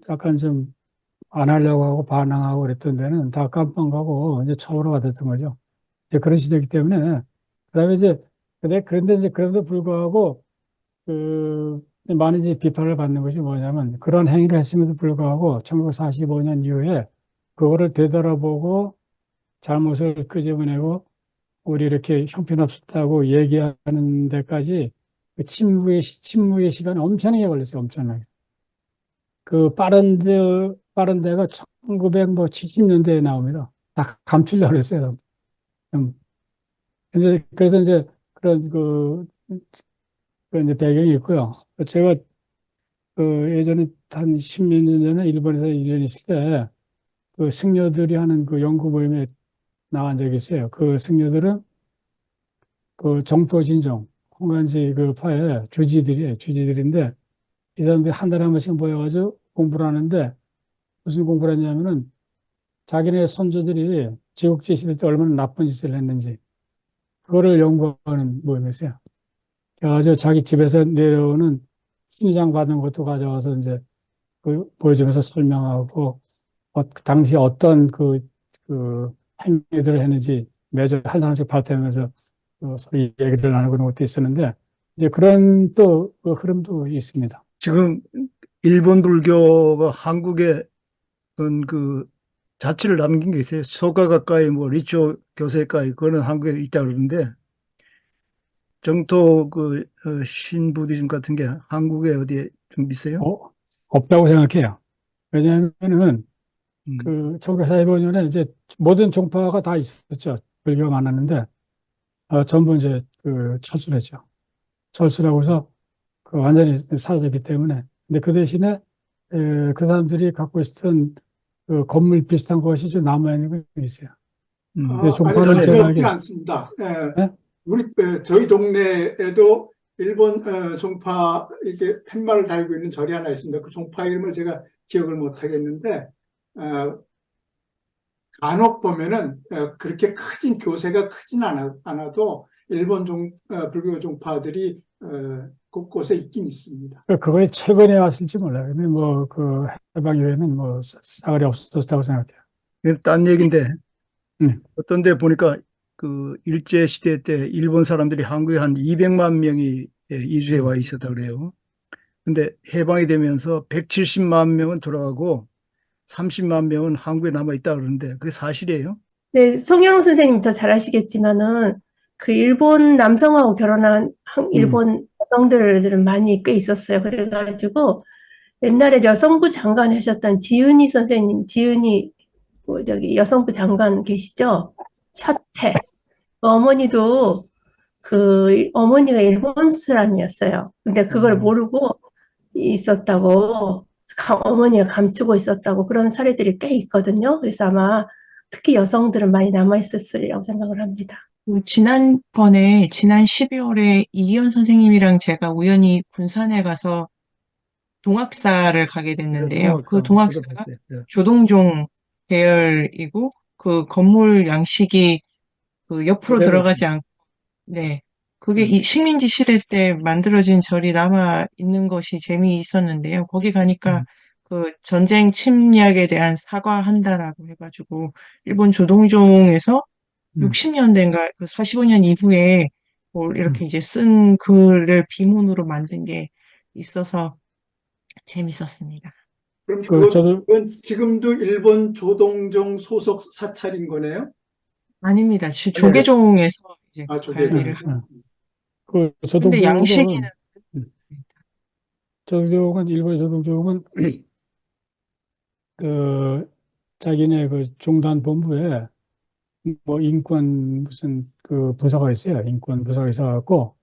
약간 좀 안 하려고 하고 반항하고 그랬던 데는 다 깜빵 가고 이제 처우로가 됐던 거죠. 이제 그런 시대이기 때문에. 그다음에 이제, 그런데 이제 그럼에도 불구하고 많은 이제 비판을 받는 것이 뭐냐면 그런 행위를 했음에도 불구하고 1945년 이후에 그거를 되돌아보고 잘못을 끄집어내고 우리 이렇게 형편없었다고 얘기하는 데까지 그 침묵의 시간이 엄청나게 걸렸어요. 엄청나게. 빠른 데가 1970년대에 나옵니다. 다 감추려고 그랬어요. 그래서 이제 그런 그런 이제 배경이 있고요. 제가 예전에 한 십몇 년 전에 일본에서 1년 있을 때 승려들이 하는 연구 모임에 나간 적이 있어요. 그 승려들은 정토진종, 홍간지 파의 주지들인데 이 사람들이 한 달에 한 번씩 모여가지고 공부를 하는데 무슨 공부를 했냐면은 자기네 선조들이 제국제 시대 때 얼마나 나쁜 짓을 했는지 그거를 연구하는 모임이었어요. 그래가지고 자기 집에서 내려오는 훈장 받은 것도 가져와서 이제 보여주면서 설명하고 그 당시 어떤 그 행위들을 했는지 매주 한 사람씩 발표하면서 서로 얘기를 나누고 그런 것도 있었는데 이제 그런 또그 흐름도 있습니다. 지금 일본 불교가 한국에 어떤 그 자취를 남긴 게 있어요. 소가 가까이 뭐 리초 교세가이 그거는 한국에 있다 그러는데 정토 그 신부디즘 같은 게 한국에 어디에 좀 있어요? 없다고 생각해요. 왜냐하면은 음, 그 1945년에 이제 모든 종파가 다 있었죠. 불교가 많았는데 전부 이제 그 철수를 했죠. 철수를 하고서 그 완전히 사라졌기 때문에. 근데 그 대신에 그 사람들이 갖고 있었던 그 건물 비슷한 것이 좀 남아있는 게 있어요. 근데 아니, 종파는 전혀 없진 제각기. 않습니다. 네? 저희 동네에도 일본 종파 이게 팻말을 달고 있는 절이 하나 있습니다. 그 종파 이름을 제가 기억을 못 하겠는데 간혹 보면은 그렇게 크진 교세가 크진 않아도 일본 불교 종파들이 곳곳에 있긴 있습니다. 그거에 최근에 왔을지 몰라요. 근데 뭐 그 해방 이후에는 뭐 싸그리 없어졌다고 생각해요. 이건 딴 얘기인데 음. 어떤 데 보니까 그 일제 시대 때 일본 사람들이 한국에 한 200만 명이 이주해 와 있었다 그래요. 근데 해방이 되면서 170만 명은 돌아가고 30만 명은 한국에 남아 있다 그러는데 그게 사실이에요? 네, 송영호 선생님 더 잘 아시겠지만은 그 일본 남성하고 결혼한 일본 여성들은 많이 꽤 있었어요. 그래가지고 옛날에 여성부 장관 하셨던 지은이 선생님, 지은이 저기 여성부 장관 계시죠? 차태. 어머니도 그 어머니가 일본 사람이었어요. 근데 그걸 모르고 있었다고 어머니가 감추고 있었다고 그런 사례들이 꽤 있거든요. 그래서 아마 특히 여성들은 많이 남아 있었으리라고 생각을 합니다. 지난번에, 지난 12월에 이희연 선생님이랑 제가 우연히 군산에 가서 동학사를 가게 됐는데요. 그 동학사가 들어봤어요. 예. 조동종 계열이고, 그 건물 양식이 그 옆으로 그대로. 들어가지 않고, 네. 그게 이 식민지 시대 때 만들어진 절이 남아 있는 것이 재미있었는데요. 거기 가니까 그 전쟁 침략에 대한 사과한다라고 해가지고, 일본 조동종에서 60년대인가 그 45년 이후에 뭐 이렇게 이제 쓴 글을 비문으로 만든 게 있어서 재밌었습니다. 그럼 저도 그건 지금도 일본 조동종 소속 사찰인 거네요? 아닙니다. 조계종에서 이제 조계종. 관리를 그 근데 양식이는 조동종은 일본 조동종은 그 자기네 그 종단 본부에 뭐 인권 무슨 그 부서가 있어요. 인권 부서가 있어갖고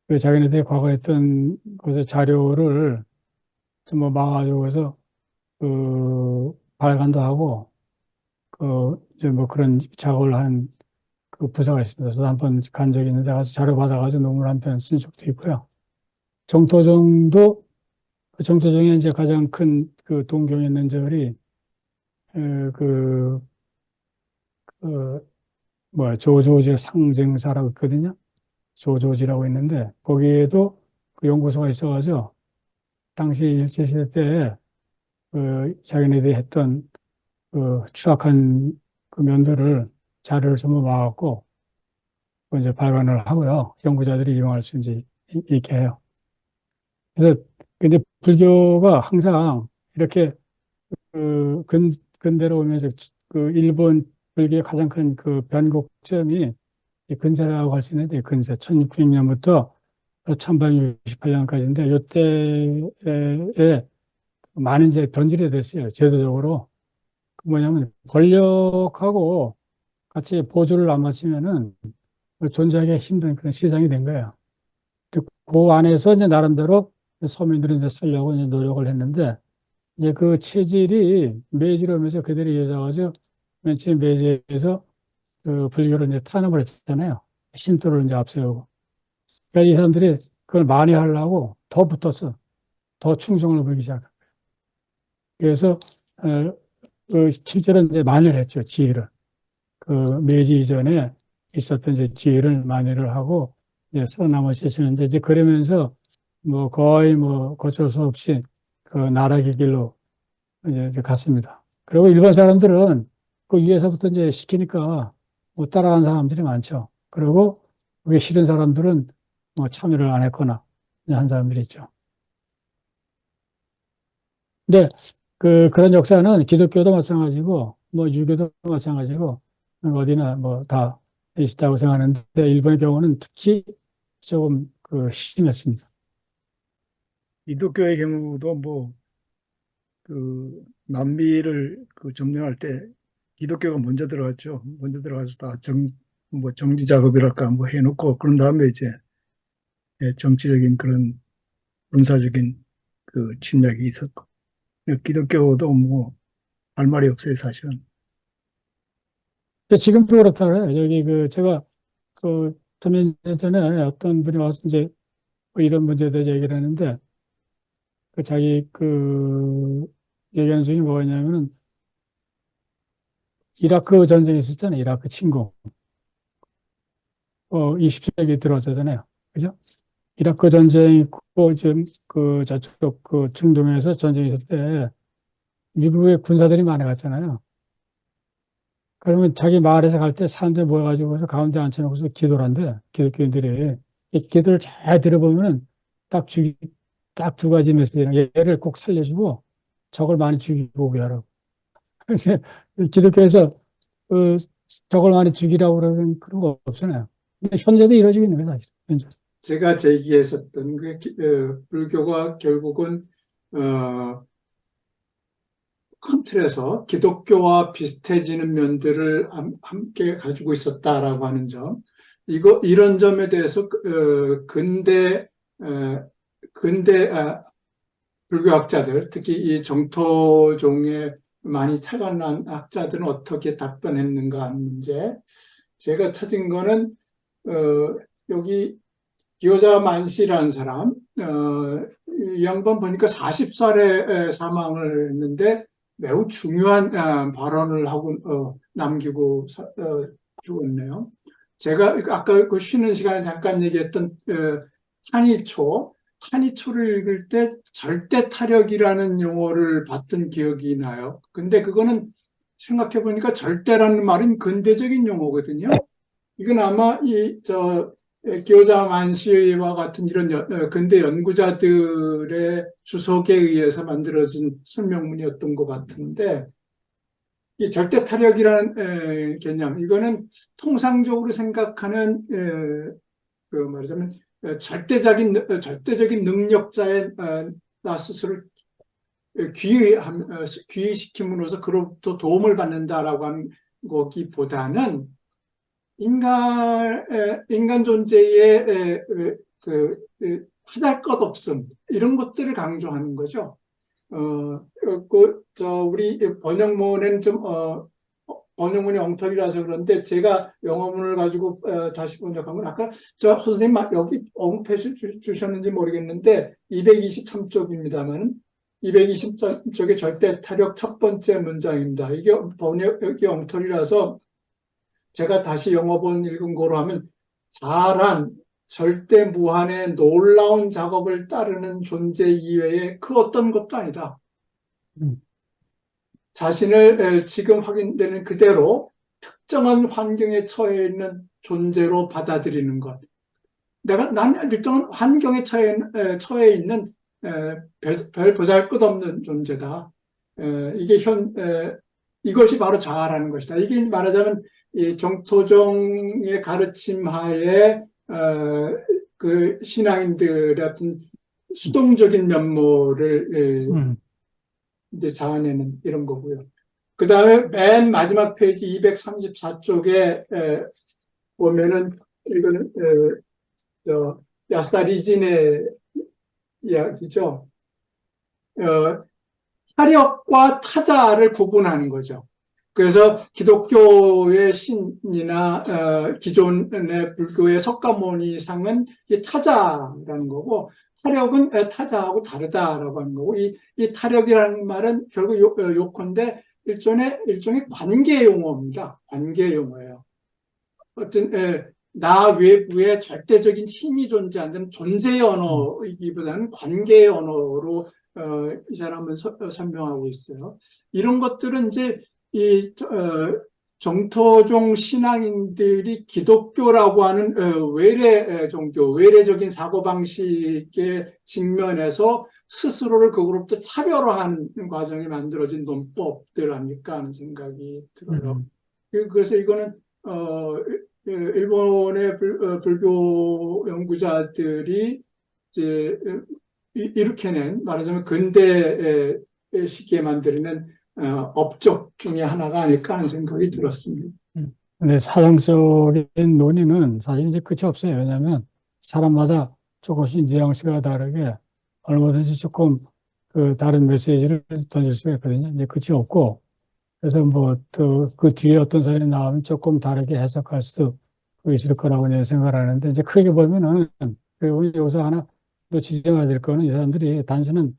그 자기네들이 과거에 했던 그 자료를 전부 막아가지고 해서 그 발간도 하고 그 이제 뭐 그런 작업을 한 그 부서가 있습니다. 저도 한 번 간 적이 있는데 가서 자료 받아가지고 논문 한 편 쓴 적도 있고요. 정토종도 그 정토종의 이제 가장 큰 그 동경에 있는 절이 그, 뭐야 조조지 상징사라고 있거든요. 조조지라고 있는데 거기에도 그 연구소가 있어가지고 당시 일제시대 때 그 자기네들이 했던 그 추락한 그 면들을 자료를 전부 모아갖고 이제 발간을 하고요. 연구자들이 이용할 수 있게 해요. 그래서 근데 불교가 항상 이렇게 그 근대로 오면서 그 일본 불교의 가장 큰 그 변곡점이 이 근세라고 할 수 있는데 근세 1600년부터 1868년까지인데 이때에 많은 이제 변질이 됐어요. 제도적으로. 그 뭐냐면 권력하고 같이 보조를 안 맞추면은 존재하기 힘든 그런 시장이 된 거예요. 그 안에서 이제 나름대로 서민들이 이제 살려고 이제 노력을 했는데 이제 그 체질이 메이지로 오면서 그들이 이어져가지고 맨 처음 메이지에서 그 불교를 이제 탄압을 했잖아요. 신도를 이제 앞세우고. 그러니까 이 사람들이 그걸 많이 하려고 더 붙었어. 더 충성을 보이기 시작한 거예요. 그래서 실제로 이제 만회를 했죠, 지휘를. 그 메이지 이전에 있었던 이제 지휘를 만회를 하고 이제 살아남아 계시는데 이제 그러면서 뭐 거의 뭐 거칠 수 없이 그 나락의 길로 이제 갔습니다. 그리고 일본 사람들은 그 위에서부터 이제 시키니까 못 따라가는 사람들이 많죠. 그리고 그게 싫은 사람들은 뭐 참여를 안 했거나 한 사람들이 있죠. 근데 그런 역사는 기독교도 마찬가지고 뭐 유교도 마찬가지고 어디나 뭐 다 있다고 생각하는데 일본의 경우는 특히 조금 심했습니다. 기독교의 경우도 뭐 그 남미를 점령할 때 기독교가 먼저 들어갔죠. 먼저 들어가서 다 정리 작업이랄까 뭐 해놓고 그런 다음에 이제 정치적인 그런 군사적인 침략이 있었고 기독교도 뭐 할 말이 없어요, 사실은. 근데 지금도 그렇다 그래요. 여기 제가 좀 년 전에 어떤 분이 와서 이제 뭐 이런 문제에 대해서 얘기를 하는데 자기 얘기하는 중에 뭐냐면은 이라크 전쟁이 있었잖아요. 이라크 침공. 20세기 들어왔잖아요. 그죠? 이라크 전쟁이 있고 지금 저쪽 중동에서 전쟁이 있을 때 미국의 군사들이 많이 갔잖아요. 그러면 자기 마을에서 갈 때 사람들 모여가지고서 가운데 앉혀놓고서 기도를 한대. 기독교인들이. 이 기도를 잘 들어보면은 딱 두 가지 메시지는 얘를 꼭 살려주고 적을 많이 죽이고 오게 하라고. 그래서 기독교에서 적을 많이 죽이라고 그러는 그런 거 없잖아요. 근데 현재도 이루어지고 있는 거예요, 사실. 현재. 제가 제기했었던 불교가 결국은 큰 틀에서 기독교와 비슷해지는 면들을 함께 가지고 있었다라고 하는 점, 이런 점에 대해서 근대 불교학자들, 특히 이 정토종에 많이 착안한 학자들은 어떻게 답변했는가 하는 문제. 제가 찾은 거는 여기 기요자 만시라는 사람, 이 양반 보니까 40살에 사망을 했는데 매우 중요한 발언을 하고 남기고 죽었네요. 제가 아까 쉬는 시간에 잠깐 얘기했던 탄이초를 읽을 때 절대 타력이라는 용어를 봤던 기억이 나요. 근데 그거는 생각해 보니까 절대라는 말은 근대적인 용어거든요. 이건 아마 기요자 만시와 같은 이런 근대 연구자들의 주석에 의해서 만들어진 설명문이었던 것 같은데, 이 절대 타력이라는 개념, 이거는 통상적으로 생각하는 말하자면 절대적인 능력자의 나 스스로를 귀의시킴으로써 그로부터 도움을 받는다라고 하는 거기보다는 인간 존재의 하잘것없음, 이런 것들을 강조하는 거죠. 우리 번역문은 번역문이 엉터리라서 그런데 제가 영어문을 가지고 다시 번역하면 아까 선생님 여기 언급해 주셨는지 모르겠는데 223쪽입니다만 223쪽의 절대 타력 첫 번째 문장입니다. 이게 번역이 엉터리라서 제가 다시 영어본 읽은 거로 하면 자란 절대 무한의 놀라운 작업을 따르는 존재 이외에 그 어떤 것도 아니다. 자신을 지금 확인되는 그대로 특정한 환경에 처해 있는 존재로 받아들이는 것. 난 일정한 환경에 처해 있는 별 보잘것없는 존재다. 이것이 바로 자아라는 것이다. 이게 말하자면 이 정토종의 가르침 하에 그 신앙인들의 어떤 수동적인 면모를 이제 자아내는 이런 거고요. 그 다음에 맨 마지막 페이지 234쪽에 보면은 이거는 야스다 리진의 이야기죠. 타력과 타자를 구분하는 거죠. 그래서 기독교의 신이나 기존의 불교의 석가모니상은 이 타자라는 거고, 타력은 타자하고 다르다라고 하는 거고, 이 타력이라는 말은 결국 요컨대 일종의 관계 용어입니다. 관계 용어예요. 어떤, 나 외부에 절대적인 힘이 존재하는 존재의 언어이기보다는 관계의 언어로, 이 사람은 설명하고 있어요. 이런 것들은 이제, 정토종 신앙인들이 기독교라고 하는 외래 종교, 외래적인 사고방식에 직면해서 스스로를 그거로부터 차별화하는 과정이 만들어진 논법들 아닐까 하는 생각이 들어요. 그래서 이거는 일본의 불교 연구자들이 이제 이렇게는 말하자면 근대 시기에 만들어낸 업적 중에 하나가 아닐까 하는 생각이 들었습니다. 근데 사상적인 논의는 사실 이제 끝이 없어요. 왜냐하면 사람마다 조금씩 뉘앙스가 다르게 얼마든지 조금 그 다른 메시지를 던질 수가 있거든요. 이제 끝이 없고, 그래서 뭐 또 그 뒤에 어떤 사연이 나오면 조금 다르게 해석할 수도 있을 거라고 이제 생각을 하는데, 이제 크게 보면은 그리고 여기서 하나 또 지적해야 될 거는 이 사람들이 단순한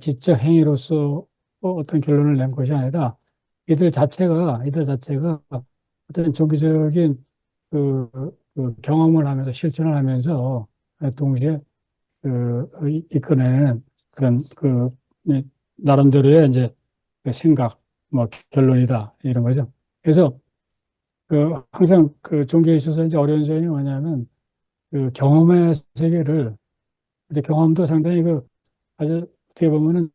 지적 행위로서 어떤 결론을 낸 것이 아니라 이들 자체가 어떤 종교적인 그 경험을 하면서 실천을 하면서 동시에 이끌어내는 그런 나름대로의 이제 그 생각, 뭐 결론이다 이런 거죠. 그래서 항상 그 종교에 있어서 이제 어려운 점이 뭐냐면 그 경험의 세계를, 이제 경험도 상당히 아주 어떻게 보면은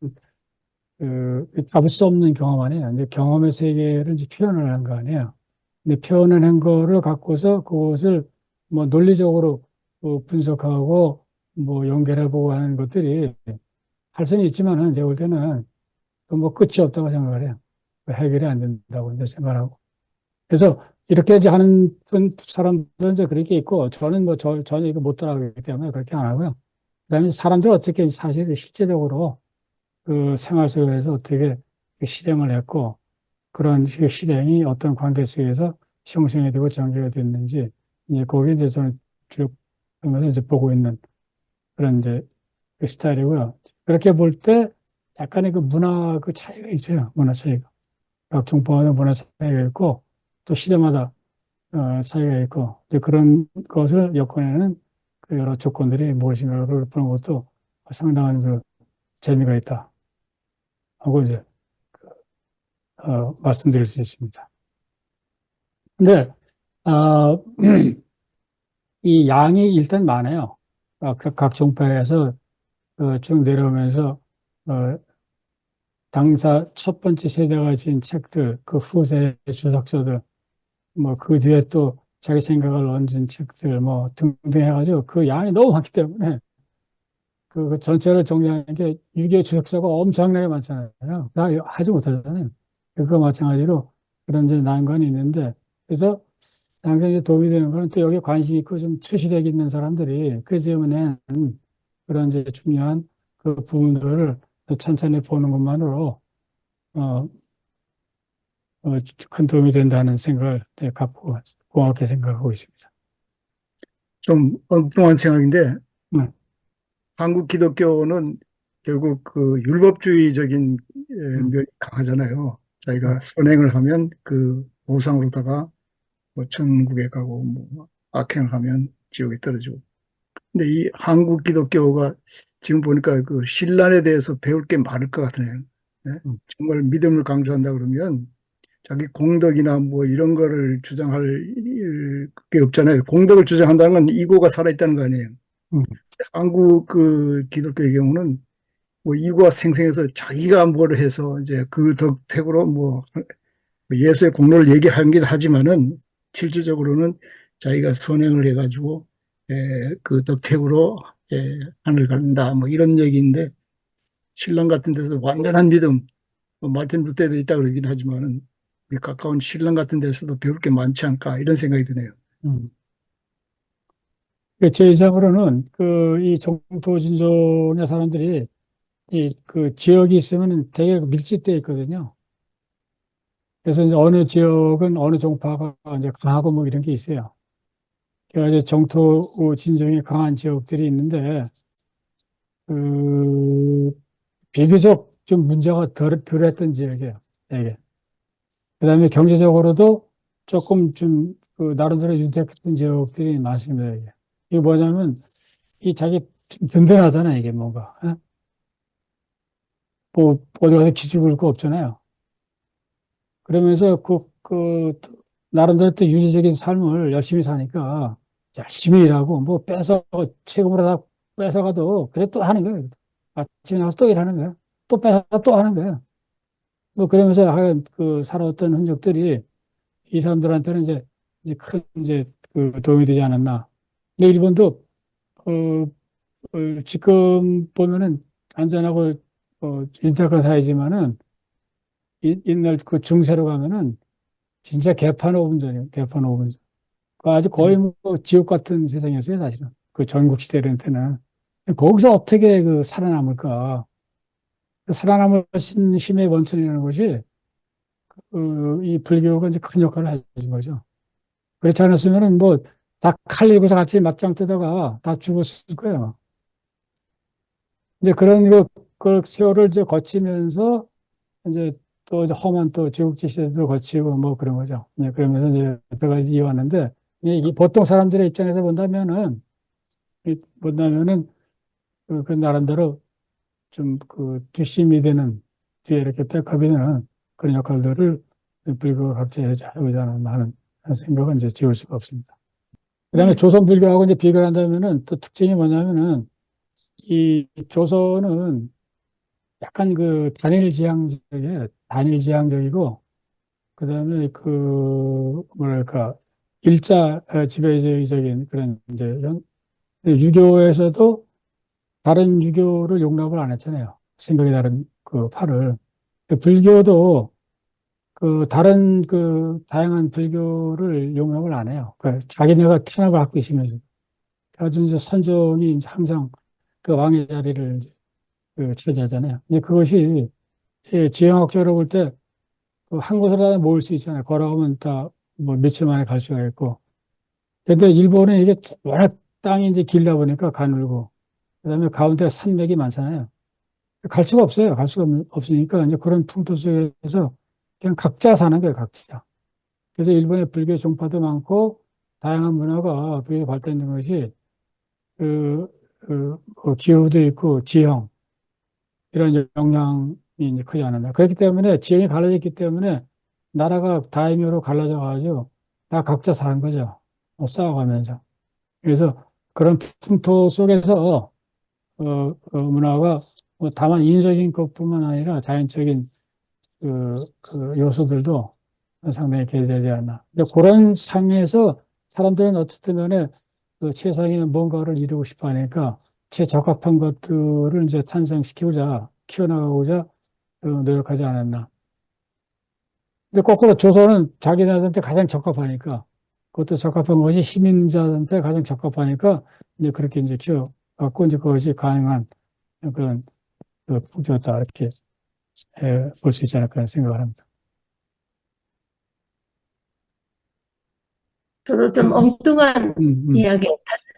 잡을 수 없는 경험 아니에요. 이제 경험의 세계를 이제 표현을 한 거 아니에요. 근데 표현을 한 거를 갖고서 그것을 뭐 논리적으로 분석하고 뭐 연결해보고 하는 것들이 할 수는 있지만은 제가 볼 때는 뭐 끝이 없다고 생각을 해요. 해결이 안 된다고 이제 생각하고. 그래서 이렇게 이제 하는 사람들은 이제 그렇게 있고, 저는 뭐 전혀 이거 못 따라가기 때문에 그렇게 안 하고요. 그다음에 사람들 어떻게 사실 실제적으로 그 생활 속에서 어떻게 실행을 했고, 그런 실행이 어떤 관계 속에서 형성이 되고 전개가 됐는지, 이제 거기에 이제 저는 쭉 보면서 이제 보고 있는 그런 이제 그 스타일이고요. 그렇게 볼 때 약간의 그 문화 그 차이가 있어요. 문화 차이가. 각 종파마다 문화 차이가 있고, 또 시대마다 차이가 있고, 이제 그런 것을 엮어내는 그 여러 조건들이 무엇인가를 보는 것도 상당한 그 재미가 있다 하고 이제 말씀드릴 수 있습니다. 근데 이 양이 일단 많아요. 각 종파에서 쭉 내려오면서 당사 첫 번째 세대가 지은 책들, 그 후세 주석서들, 뭐 그 뒤에 또 자기 생각을 얹은 책들 뭐 등등 해가지고 그 양이 너무 많기 때문에 그 전체를 정리하는 게 유교 주석서가 엄청나게 많잖아요. 다 하지 못하잖아요. 그거 마찬가지로 그런 이제 난관이 있는데, 그래서 항상 이제 도움이 되는 거는 또 여기에 관심 있고 좀 투시력 있는 사람들이 그 때문에 그런 이제 중요한 그 부분들을 천천히 보는 것만으로 큰 도움이 된다는 생각을 갖고 고맙게 생각하고 있습니다. 좀 엉뚱한 생각인데, 네. 한국 기독교는 결국 그 율법주의적인 면이 강하잖아요. 자기가 선행을 하면 그 보상으로다가 뭐 천국에 가고 뭐 악행을 하면 지옥에 떨어지고. 근데 이 한국 기독교가 지금 보니까 그 신란에 대해서 배울 게 많을 것 같네요. 네? 정말 믿음을 강조한다 그러면 자기 공덕이나 뭐 이런 거를 주장할 게 없잖아요. 공덕을 주장한다는 건 이고가 살아있다는 거 아니에요. 한국 그 기독교의 경우는 뭐 이고가 생생해서 자기가 뭘 해서 이제 그 덕택으로 뭐 예수의 공로를 얘기하긴 하지만은 실질적으로는 자기가 선행을 해가지고 그 덕택으로 하늘 간다 뭐 이런 얘기인데, 신랑 같은 데서 완전한 믿음, 뭐 마틴 루터도 있다 그러긴 하지만은 가까운 신랑 같은 데서도 배울 게 많지 않을까 이런 생각이 드네요. 제 인상으로는 이 정토 진종의 사람들이 그 지역이 있으면 되게 밀집되어 있거든요. 그래서 이제 어느 지역은 어느 종파가 이제 강하고 뭐 이런 게 있어요. 그래서 정토 진종이 강한 지역들이 있는데, 그, 비교적 좀 문제가 덜했던 지역이에요. 되게. 그 다음에 경제적으로도 조금 좀, 나름대로 윤택했던 지역들이 많습니다, 이게. 이게 뭐냐면, 이 자기 좀 든든하잖아요, 이게 뭔가. 예? 뭐, 어디 가서 기죽을 거 없잖아요. 그러면서 나름대로 또 윤리적인 삶을 열심히 사니까, 열심히 일하고, 뭐, 세금으로 다 뺏어가도, 그래 또 하는 거예요. 아침에 나가서 또 일하는 거예요. 또 뺏어가 또 하는 거예요. 뭐, 그러면서 하여간 살아왔던 흔적들이 이 사람들한테는 이제 도움이 되지 않았나. 근데 일본도, 어, 지금 보면은 안전하고, 윤택한 사회지만은, 옛날 그 중세로 가면은 진짜 개판 5분전이에요. 개판 5분전. 그 아주 거의 뭐 지옥 같은 세상이었어요, 사실은. 그 전국시대한테는. 거기서 어떻게 살아남을까. 그 살아남을 힘의 원천이라는 것이, 이 불교가 이제 큰 역할을 해준 거죠. 그렇지 않았으면은 뭐, 다 칼 들고서 같이 맞짱 뜨다가 다 죽었을 거예요. 이제 그 세월을 이제 거치면서 이제 또 이제 험한 또 제국지 시대도 거치고 뭐 그런 거죠. 네, 그러면서 이제 여태까지 이어왔는데, 이 보통 사람들의 입장에서 본다면은 그 나름대로 좀 뒷심이 되는, 뒤에 이렇게 백업이 되는 그런 역할들을 불교가 각자 해오자 하는 생각은 이제 지울 수가 없습니다. 그 다음에 네. 조선 불교하고 이제 비교를 한다면은 또 특징이 뭐냐면은 이 조선은 약간 단일지향적이고, 그 다음에 뭐랄까, 일자 지배적인 그런 이제 유교에서도 다른 유교를 용납을 안 했잖아요. 생각이 다른 파를. 불교도 다른 다양한 불교를 용납을 안 해요. 자기네가天을 갖고 있으면서. 아주 이제 선종이 이제 항상 그 왕의 자리를 이제 차지하잖아요. 근데 그것이 지형학적으로 볼 때 한 곳으로 다 모을 수 있잖아요. 걸어가면 다 뭐 며칠 만에 갈 수가 있고. 근데 일본은 이게 워낙 땅이 이제 길다 보니까 가늘고, 그다음에 가운데 산맥이 많잖아요. 갈 수가 없어요. 갈 수가 없으니까 이제 그런 풍토 속에서 그냥 각자 사는 거예요, 각자. 그래서 일본의 불교 종파도 많고 다양한 문화가 불교 발달된 것이 기후도 있고 지형 이런 영향이 이제 크지 않았나. 그렇기 때문에 지형이 갈라졌기 때문에 나라가 다이묘로 갈라져 가지고 다 각자 사는 거죠. 싸워가면서. 그래서 그런 풍토 속에서 문화가 다만 인위적인 것뿐만 아니라 자연적인 요소들도 상당히 개재되지 않나. 근데 그런 상에서 사람들은 어쨌든 간에 최상의 뭔가를 이루고 싶어 하니까 최적합한 것들을 이제 키워나가고자 노력하지 않았나. 근데 거꾸로 조선은 자기네들한테 가장 적합하니까, 그것도 적합한 것이 시민자한테 가장 적합하니까 이제 그렇게 이제 키워갖고 이제 그것이 가능한 그런 풍토였다 이렇게 볼 수 있지 않을까 하는 생각을 합니다. 저도 좀 엉뚱한 음. 이야기,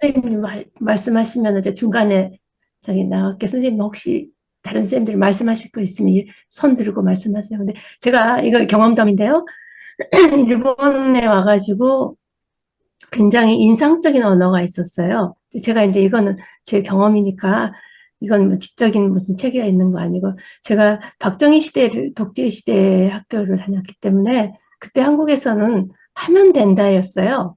선생님 말씀하시면 이제 중간에 저기 나갈게. 선생님 혹시 다른 선생님들 말씀하실 거 있으면 손 들고 말씀하세요. 근데 제가 이거 경험담인데요. 일본에 와가지고 굉장히 인상적인 언어가 있었어요. 제가 이제 이거는 제 경험이니까 이건 뭐 지적인 무슨 체계가 있는 거 아니고, 제가 박정희 독재 시대 학교를 다녔기 때문에 그때 한국에서는 하면 된다였어요.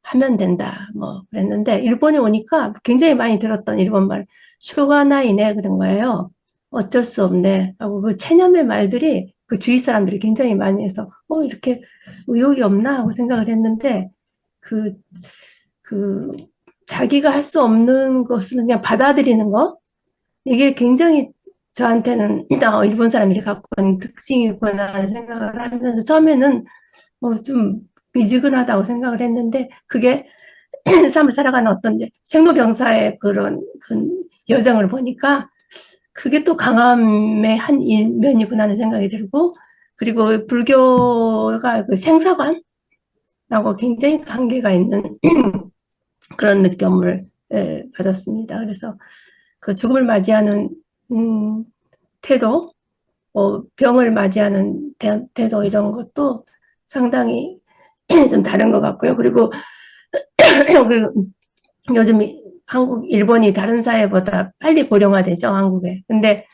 하면 된다 뭐 그랬는데, 일본에 오니까 굉장히 많이 들었던 일본말 쇼가나이네 그런 거예요. 어쩔 수 없네 하고, 그 체념의 말들이 그 주위 사람들이 굉장히 많이 해서 이렇게 의욕이 없나 하고 생각을 했는데, 그, 자기가 할 수 없는 것은 그냥 받아들이는 거, 이게 굉장히 저한테는 일본 사람들이 갖고 있는 특징이구나 하는 생각을 하면서, 처음에는 좀 미지근하다고 생각을 했는데, 그게 삶을 살아가는 어떤 이제 생로병사의 그런 여정을 보니까 그게 또 강함의 한 일면이구나 하는 생각이 들고, 그리고 불교가 그 생사관하고 굉장히 관계가 있는 그런 느낌을 받았습니다. 그래서 그 죽음을 맞이하는 태도, 병을 맞이하는 태도 이런 것도 상당히 좀 다른 것 같고요. 그리고 그 요즘 한국, 일본이 다른 사회보다 빨리 고령화되죠, 한국에. 근데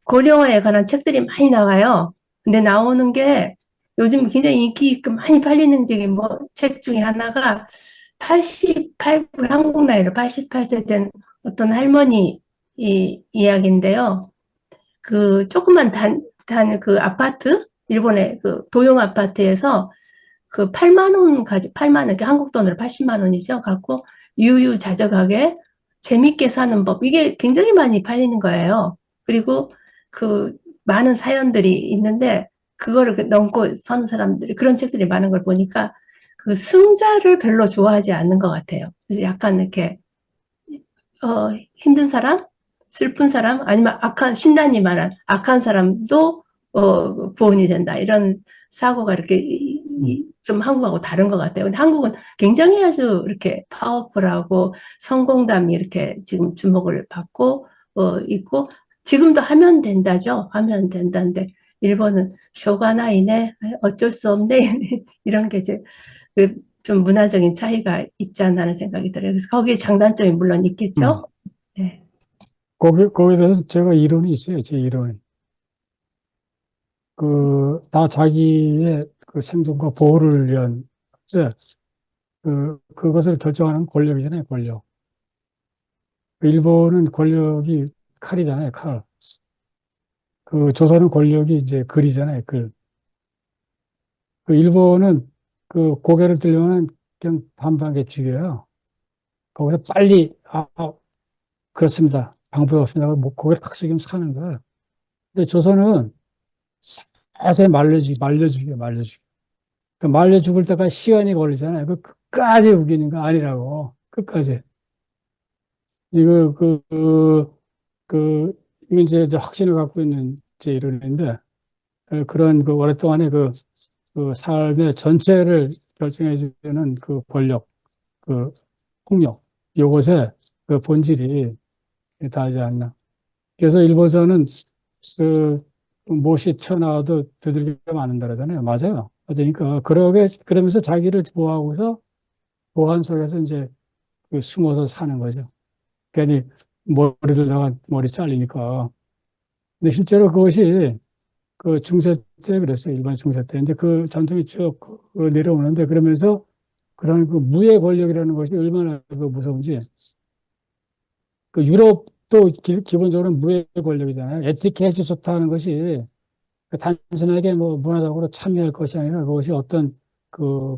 고령화에 관한 책들이 많이 나와요. 근데 나오는 게 요즘 굉장히 인기 있고 많이 팔리는 책 중에 하나가 한국 나이로 88세 된 어떤 할머니 이야기인데요. 그 조그만 그 아파트, 일본의 그 도용 아파트에서 그 8만 원 8만 원, 한국 돈으로 80만 원이죠. 갖고 유유자적하게 재밌게 사는 법. 이게 굉장히 많이 팔리는 거예요. 그리고 그 많은 사연들이 있는데 그거를 넘고 사는 사람들이 그런 책들이 많은 걸 보니까 그 승자를 별로 좋아하지 않는 것 같아요. 그래서 약간 이렇게 힘든 사람, 슬픈 사람, 아니면 신난이 말한 악한 사람도 구원이 된다. 이런 사고가 이렇게 좀 한국하고 다른 것 같아요. 근데 한국은 굉장히 아주 이렇게 파워풀하고 성공담이 이렇게 지금 주목을 받고 있고, 지금도 하면 된다죠. 하면 된다는데 일본은 쇼가나이네, 어쩔 수 없네 이런 게 이제 좀 문화적인 차이가 있지 않나 하는 생각이 들어요. 그래서 거기에 장단점이 물론 있겠죠. 네. 거기에 대해서 제가 이론이 있어요. 제 이론이. 다 자기의 그 생존과 보호를 위한, 그것을 결정하는 권력이잖아요, 권력. 일본은 권력이 칼이잖아요, 칼. 조선은 권력이 이제 글이잖아요, 글. 일본은 고개를 들려면 그냥 반방에 죽여요. 거기서 빨리, 그렇습니다. 방법이 없습니다. 뭐, 고개를 탁 숙이면 사는 거야. 근데 조선은 자세히 말려 죽여. 말려 죽을 때까지 시간이 걸리잖아요. 끝까지 우기는 거 아니라고. 끝까지. 이거, 이건 이제 확신을 갖고 있는 제 이론인데, 그런 오랫동안의 삶의 전체를 결정해주는 권력, 폭력, 요것의 본질이 다하지 않나. 그래서 일본서는 못이 튀어나와도 두들겨 맞는 다르잖아요. 맞아요. 그러니까 그러면서 자기를 보호하고서 보안 속에서 이제 숨어서 사는 거죠. 괜히 머리를 머리 잘리니까. 근데 실제로 그것이 중세 때 그랬어요. 일반 중세 때. 근데 그 전통이 쭉 내려오는데 그러면서 그런 무의 권력이라는 것이 얼마나 무서운지. 유럽도 기본적으로 무의 권력이잖아요. 에티켓이 좋다는 것이 단순하게 뭐 문화적으로 참여할 것이 아니라 그것이 어떤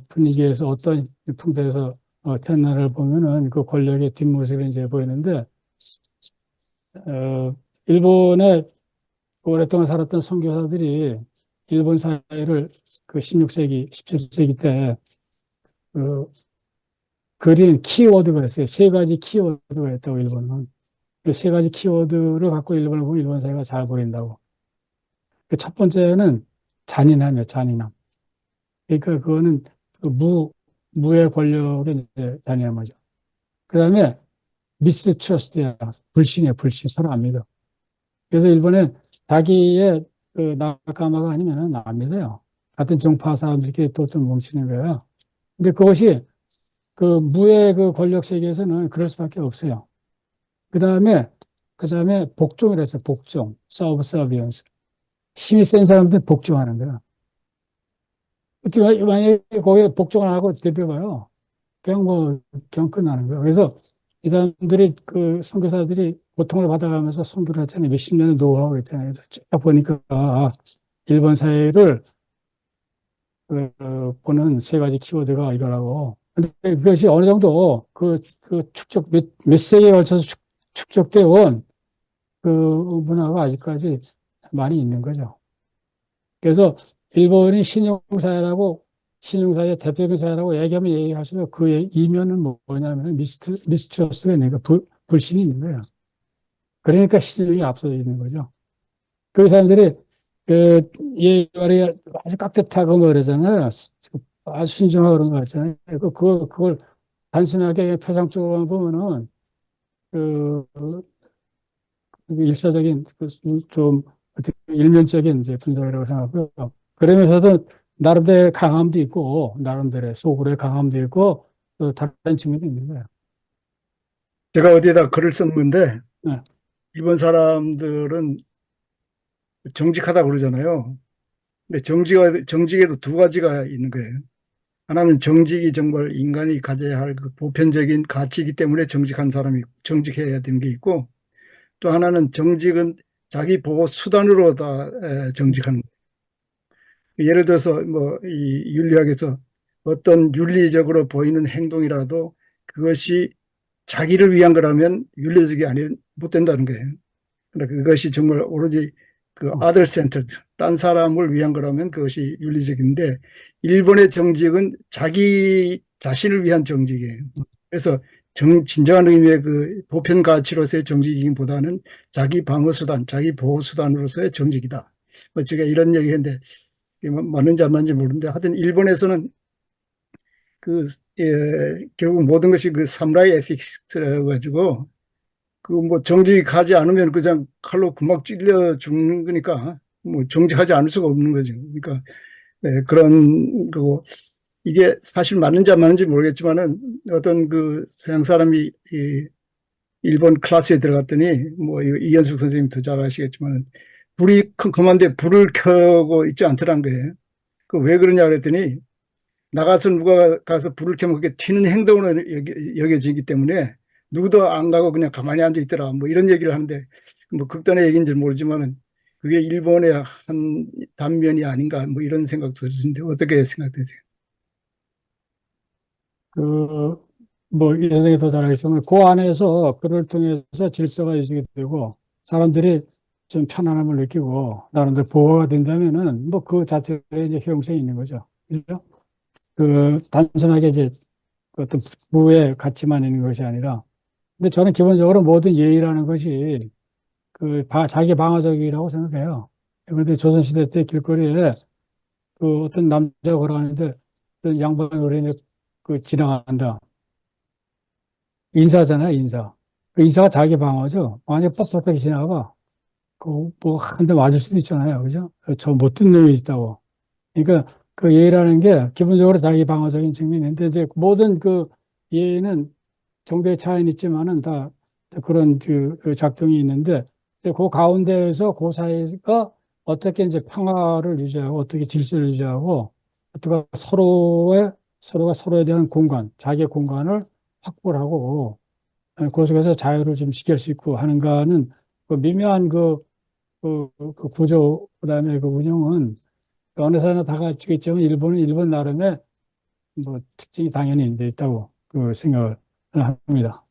분위기에서 어떤 풍토에서 태어나를 보면은 그 권력의 뒷모습이 이제 보이는데, 일본에 오랫동안 살았던 선교사들이 일본 사회를 16세기, 17세기 때 그린 키워드가 있어요. 세 가지 키워드가 있다고, 일본은. 그 세 가지 키워드를 갖고 일본을 보면 일본 사회가 잘 보인다고. 첫 번째는 잔인함이에요, 잔인함. 그러니까 그거는 무의 권력의 이제 잔인함이죠. 그 다음에 미스트러스트야. 불신이에요, 불신. 서로 안 믿어. 그래서 일본에 자기의 나카마가 아니면은 안 믿어요. 같은 종파 사람들끼리 또 좀 뭉치는 거예요. 근데 그것이 무의 권력 세계에서는 그럴 수밖에 없어요. 그 다음에 복종이라 했어요. 복종. 서브서비언스. 힘이 센 사람들 복종하는 거야. 만약에 거기에 복종 안 하고 대표봐요. 그냥 끝나는 거예요. 그래서 이 사람들이 선교사들이 고통을 받아가면서 선교를 했잖아요. 몇십 년의 노하우가 있잖아요. 쭉 보니까 일본 사회를 보는 세 가지 키워드가 이거라고. 근데 그것이 어느 정도 축적 몇 세기에 걸쳐서 축적되어 온 문화가 아직까지 많이 있는 거죠. 그래서 일본이 신용사회의 대표적인 사회라고 얘기하면 얘기할수록 그 이면은 뭐냐면 미스트러스가 있는 거, 불신이 있는 거예요. 그러니까 신용이 앞서져 있는 거죠. 그 사람들이 말이 아주 깍듯하고 뭐 그러잖아요. 아주 순종하고 그런 거 같잖아요. 그걸 단순하게 표상적으로 보면은 일차적인 좀 어떻게 일면적인 이제 분석이라고 생각하고요. 그러면서도 나름대로 강함도 있고 나름대로의 속으로의 강함도 있고 또 다른 측면도 있는 거예요. 제가 어디에다 글을 쓴 건데, 네. 일본 사람들은 정직하다 그러잖아요. 근데 정직에도 두 가지가 있는 거예요. 하나는 정직이 정말 인간이 가져야 할 그 보편적인 가치이기 때문에 정직한 사람이 정직해야 되는 게 있고, 또 하나는 정직은 자기 보호 수단으로 다 정직하는 거예요. 예를 들어서 뭐 이 윤리학에서 어떤 윤리적으로 보이는 행동이라도 그것이 자기를 위한 거라면 윤리적이 아니 못 된다는 거예요. 그러니까 그것이 정말 오로지 그 other centered, 딴 사람을 위한 거라면 그것이 윤리적인데, 일본의 정직은 자기 자신을 위한 정직이에요. 그래서 진정한 의미의 그 보편 가치로서의 정직이기보다는 자기 방어 수단, 자기 보호 수단으로서의 정직이다. 뭐 제가 이런 얘기했는데 이게 맞는지 안 맞는지 모르는데, 하여튼 일본에서는 그 결국 모든 것이 그 사무라이 에틱스라고 가지고 그 뭐 정직하지 않으면 그냥 칼로 금방 찔려 죽는 거니까 뭐 정직하지 않을 수가 없는 거죠. 그러니까 그런 거고, 이게 사실 맞는지 안 맞는지 모르겠지만은 어떤 그 서양 사람이 이 일본 클래스에 들어갔더니 뭐 이현숙 선생님 더 잘 아시겠지만은 불이 컴컴한데 불을 켜고 있지 않더란 거예요. 그 왜 그러냐 그랬더니 나가서 누가 가서 불을 켜면 그게 튀는 행동으로 여겨지기 때문에 누구도 안 가고 그냥 가만히 앉아 있더라. 뭐 이런 얘기를 하는데, 뭐 극단의 얘기인지 모르지만은 그게 일본의 한 단면이 아닌가 뭐 이런 생각도 드는데 어떻게 생각되세요? 뭐, 이 선생님이 더 잘 알겠지만, 그 안에서 그를 통해서 질서가 유지가 되고, 사람들이 좀 편안함을 느끼고, 나름대로 보호가 된다면은, 뭐, 그 자체에 이제 효용성이 있는 거죠. 그죠? 단순하게 이제 어떤 부의 가치만 있는 것이 아니라, 근데 저는 기본적으로 모든 예의라는 것이 자기 방어적이라고 생각해요. 그런데 조선시대 때 길거리에 그 어떤 남자가 걸어가는데, 어떤 양반이 우리는 지나간다. 인사잖아요, 인사. 그 인사가 자기 방어죠. 만약에 뻣뻣하게 지나가, 뭐, 한 대 맞을 수도 있잖아요. 그죠? 저 못 듣는 놈이 있다고. 그러니까 그 예의라는 게 기본적으로 자기 방어적인 측면이 있는데, 이제 모든 그 예의는 정도의 차이는 있지만은 다 그런 그 작동이 있는데, 이제 그 가운데에서 그 사이가 어떻게 이제 평화를 유지하고, 어떻게 질서를 유지하고, 어떻게 서로가 서로에 대한 공간, 자기의 공간을 확보를 하고, 그 속에서 자유를 좀 지킬 수 있고 하는가는 그 미묘한 그 구조, 그다음에 그 운영은 어느 사회나 다 갖추고 있지만 일본은 일본 나름의 뭐 특징이 당연히 이제 있다고 그 생각을 합니다.